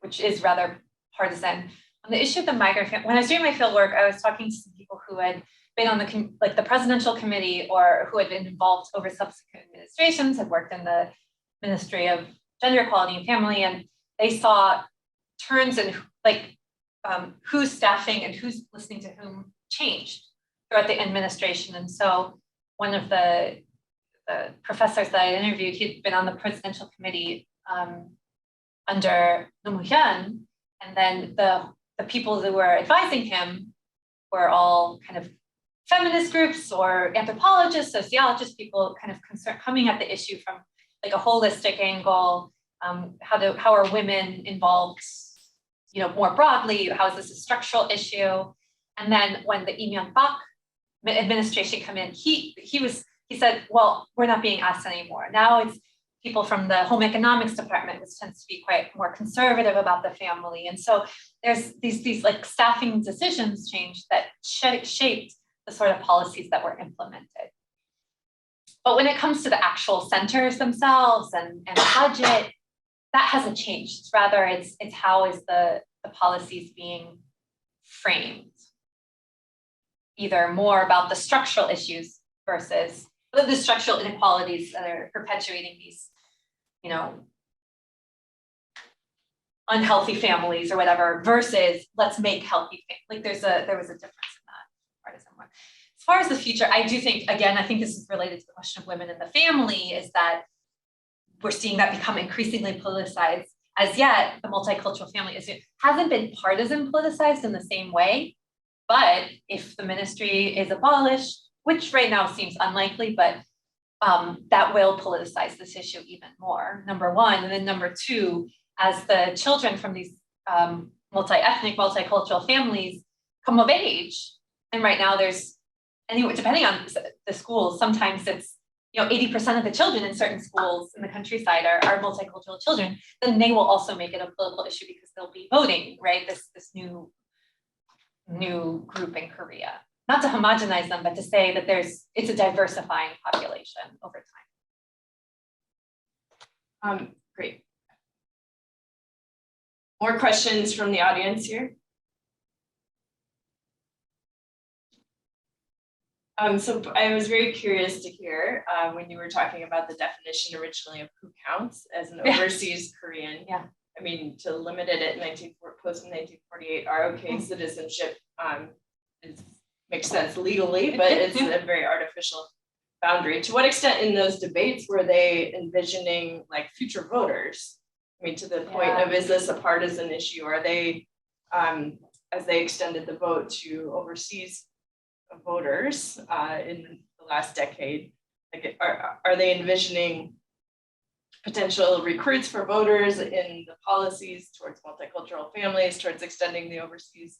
which is rather partisan, on the issue of the migrant family, when I was doing my field work, I was talking to some people who had been on the presidential committee, or who had been involved over subsequent administrations, had worked in the Ministry of Gender Equality and Family, and they saw turns in who's staffing and who's listening to whom changed throughout the administration. And so one of the professors that I interviewed, he'd been on the presidential committee under Roh Moo-hyun, and then the people who were advising him were all kind of feminist groups or anthropologists, sociologists, people kind of coming at the issue from like a holistic angle. How are women involved, more broadly? How is this a structural issue? And then when the Lee Myung-bak administration came in, he said, well, we're not being asked anymore. Now it's people from the home economics department, which tends to be quite more conservative about the family. And so there's these like staffing decisions changed that shaped the sort of policies that were implemented. But when it comes to the actual centers themselves and the budget, that hasn't changed. It's rather, it's how is the policies being framed, either more about the structural issues versus the structural inequalities that are perpetuating these, unhealthy families or whatever, versus let's make healthy families. There was a difference in that partisan one. As far as the future, I do think, again, I think this is related to the question of women in the family, is that we're seeing that become increasingly politicized. As yet, the multicultural family hasn't been partisan politicized in the same way, but if the ministry is abolished, which right now seems unlikely, but that will politicize this issue even more, number one. And then number two, as the children from these multi-ethnic, multicultural families come of age, and right now there's, anyway, depending on the schools, sometimes it's 80% of the children in certain schools in the countryside are multicultural children, then they will also make it a political issue because they'll be voting, right? This new group in Korea. Not to homogenize them, but to say that it's a diversifying population over time. Great. More questions from the audience here? So I was very curious to hear when you were talking about the definition originally of who counts as an overseas Korean. Yeah. I mean, to limit it at post 1948 ROK citizenship makes sense legally, but it's a very artificial boundary. To what extent in those debates were they envisioning like future voters? I mean, to the point of, is this a partisan issue? Are they, as they extended the vote to overseas voters in the last decade, like are they envisioning potential recruits for voters in the policies towards multicultural families, towards extending the overseas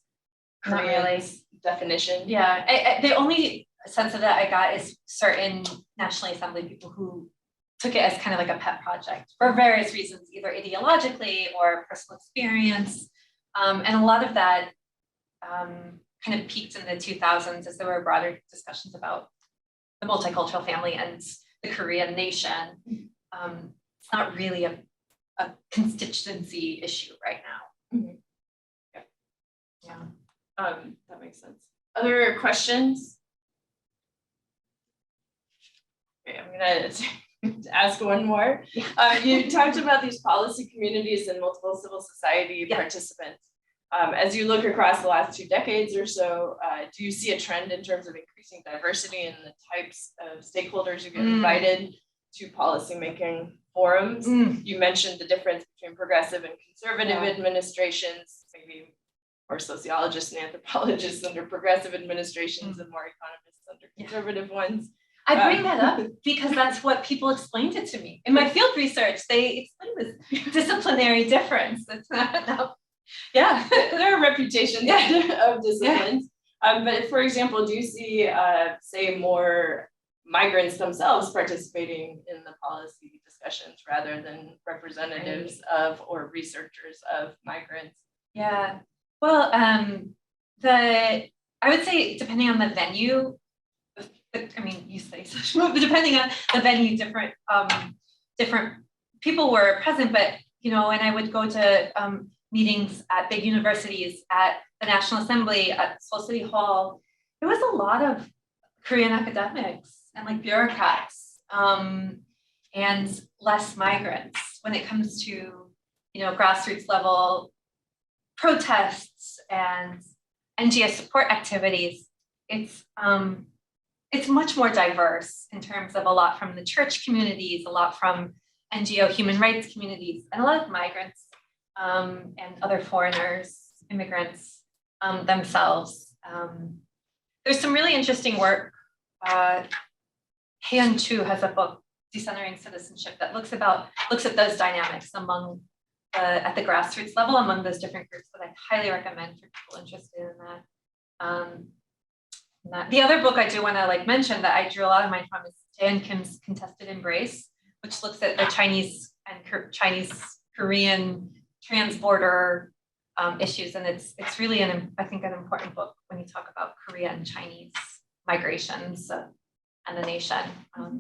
Koreans definition? Yeah, the only sense of that I got is certain National Assembly people who took it as kind of like a pet project for various reasons, either ideologically or personal experience. And a lot of that kind of peaked in the 2000s as there were broader discussions about the multicultural family and the Korean nation. It's not really a constituency issue right now. Mm-hmm. Yeah. That makes sense. Other questions? Okay, I'm gonna ask one more. You talked about these policy communities and multiple civil society participants. As you look across the last 2 decades or so, do you see a trend in terms of increasing diversity in the types of stakeholders who get invited to policymaking forums? You mentioned the difference between progressive and conservative administrations, maybe more sociologists and anthropologists under progressive administrations and more economists under conservative ones. I bring that up because that's what people explained it to me. In my field research, they explained this disciplinary difference. It's not. Yeah, there are reputations of disciplines. But for example, do you see, say, more migrants themselves participating in the policy discussions rather than representatives of or researchers of migrants? Yeah, well, I would say depending on the venue, I mean, you say such, but depending on the venue, different people were present, but, and I would go to meetings at big universities, at the National Assembly, at Seoul City Hall. There was a lot of Korean academics and like bureaucrats and less migrants when it comes to, grassroots level protests and NGO support activities. It's much more diverse in terms of a lot from the church communities, a lot from NGO human rights communities, and a lot of migrants and other foreigners, immigrants themselves. There's some really interesting work. Haeun Chu has a book, Decentering Citizenship, that looks at those dynamics at the grassroots level among those different groups that I highly recommend for people interested in that. The other book I do want to mention that I drew a lot of mine from is Jae Kim's Contested Embrace, which looks at the Chinese Korean transborder issues, and it's really I think an important book when you talk about Korea and Chinese migrations and the nation. I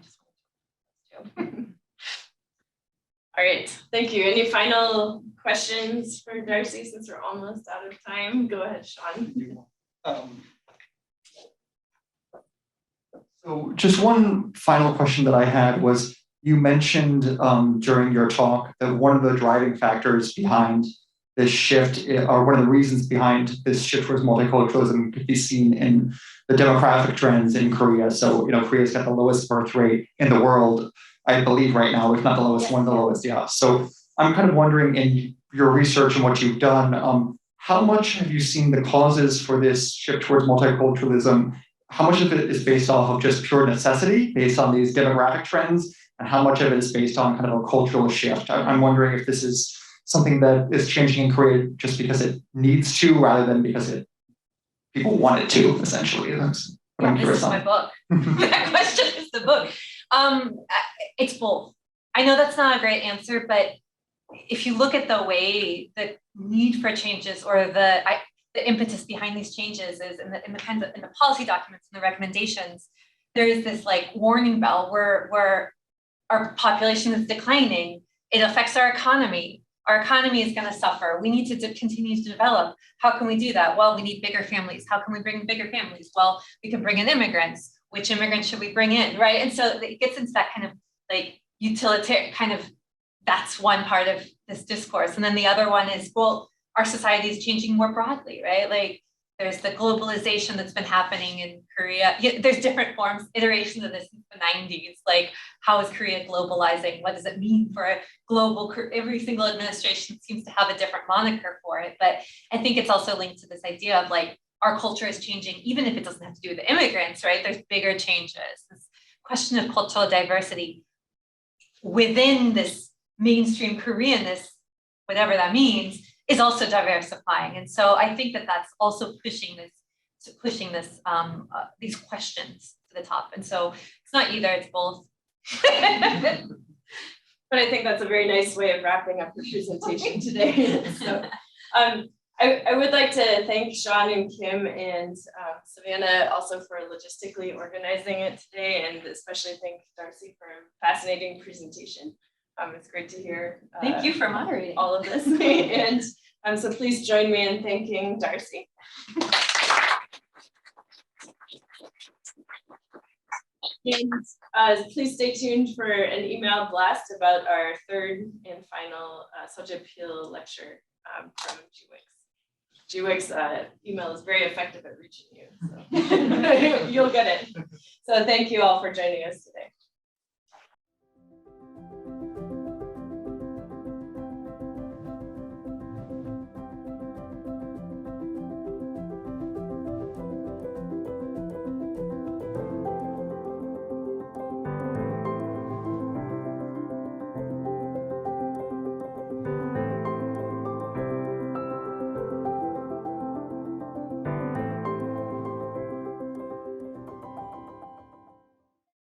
just wanted to. All right, thank you. Any final questions for Darcie since we're almost out of time? Go ahead, Sean. So just one final question that I had was, you mentioned during your talk that one of the driving factors behind this shift, or one of the reasons behind this shift towards multiculturalism, could be seen in the demographic trends in Korea. So, Korea's got the lowest birth rate in the world, I believe right now, if not the lowest, one of the lowest, yeah. So I'm kind of wondering, in your research and what you've done, how much have you seen the causes for this shift towards multiculturalism? How much of it is based off of just pure necessity, based on these demographic trends, and how much of it is based on kind of a cultural shift? I'm wondering if this is something that is changing in Korea just because it needs to, rather than because people want it to, essentially. I'm this curious is my on. book. That question is the book. It's both. I know that's not a great answer, but if you look at the way the need for changes or the impetus behind these changes is in the policy documents and the recommendations, there is this like warning bell where our population is declining. It affects our economy. Our economy is going to suffer. We need to continue to develop. How can we do that? Well, we need bigger families. How can we bring bigger families? Well, we can bring in immigrants. Which immigrants should we bring in, right? And so it gets into that kind of like utilitarian kind of, that's one part of this discourse. And then the other one is, well, our society is changing more broadly, right? Like there's the globalization that's been happening in Korea. There's different forms, iterations of this in the 90s. Like, how is Korea globalizing? What does it mean for a global, every single administration seems to have a different moniker for it. But I think it's also linked to this idea of like, our culture is changing, even if it doesn't have to do with the immigrants, right? There's bigger changes. This question of cultural diversity within this mainstream Koreanness, whatever that means, is also diversifying. And so I think that that's also pushing these questions to the top. And so it's not either, it's both. But I think that's a very nice way of wrapping up the presentation today. So, I would like to thank Sean and Kim and Savannah also for logistically organizing it today, and especially thank Darcie for a fascinating presentation. It's great to hear. Thank you for moderating all of this. And so please join me in thanking Darcie. And please stay tuned for an email blast about our third and final Soh Jaipil lecture from GWIKS. GWIKS email is very effective at reaching you, so you'll get it. So thank you all for joining us today.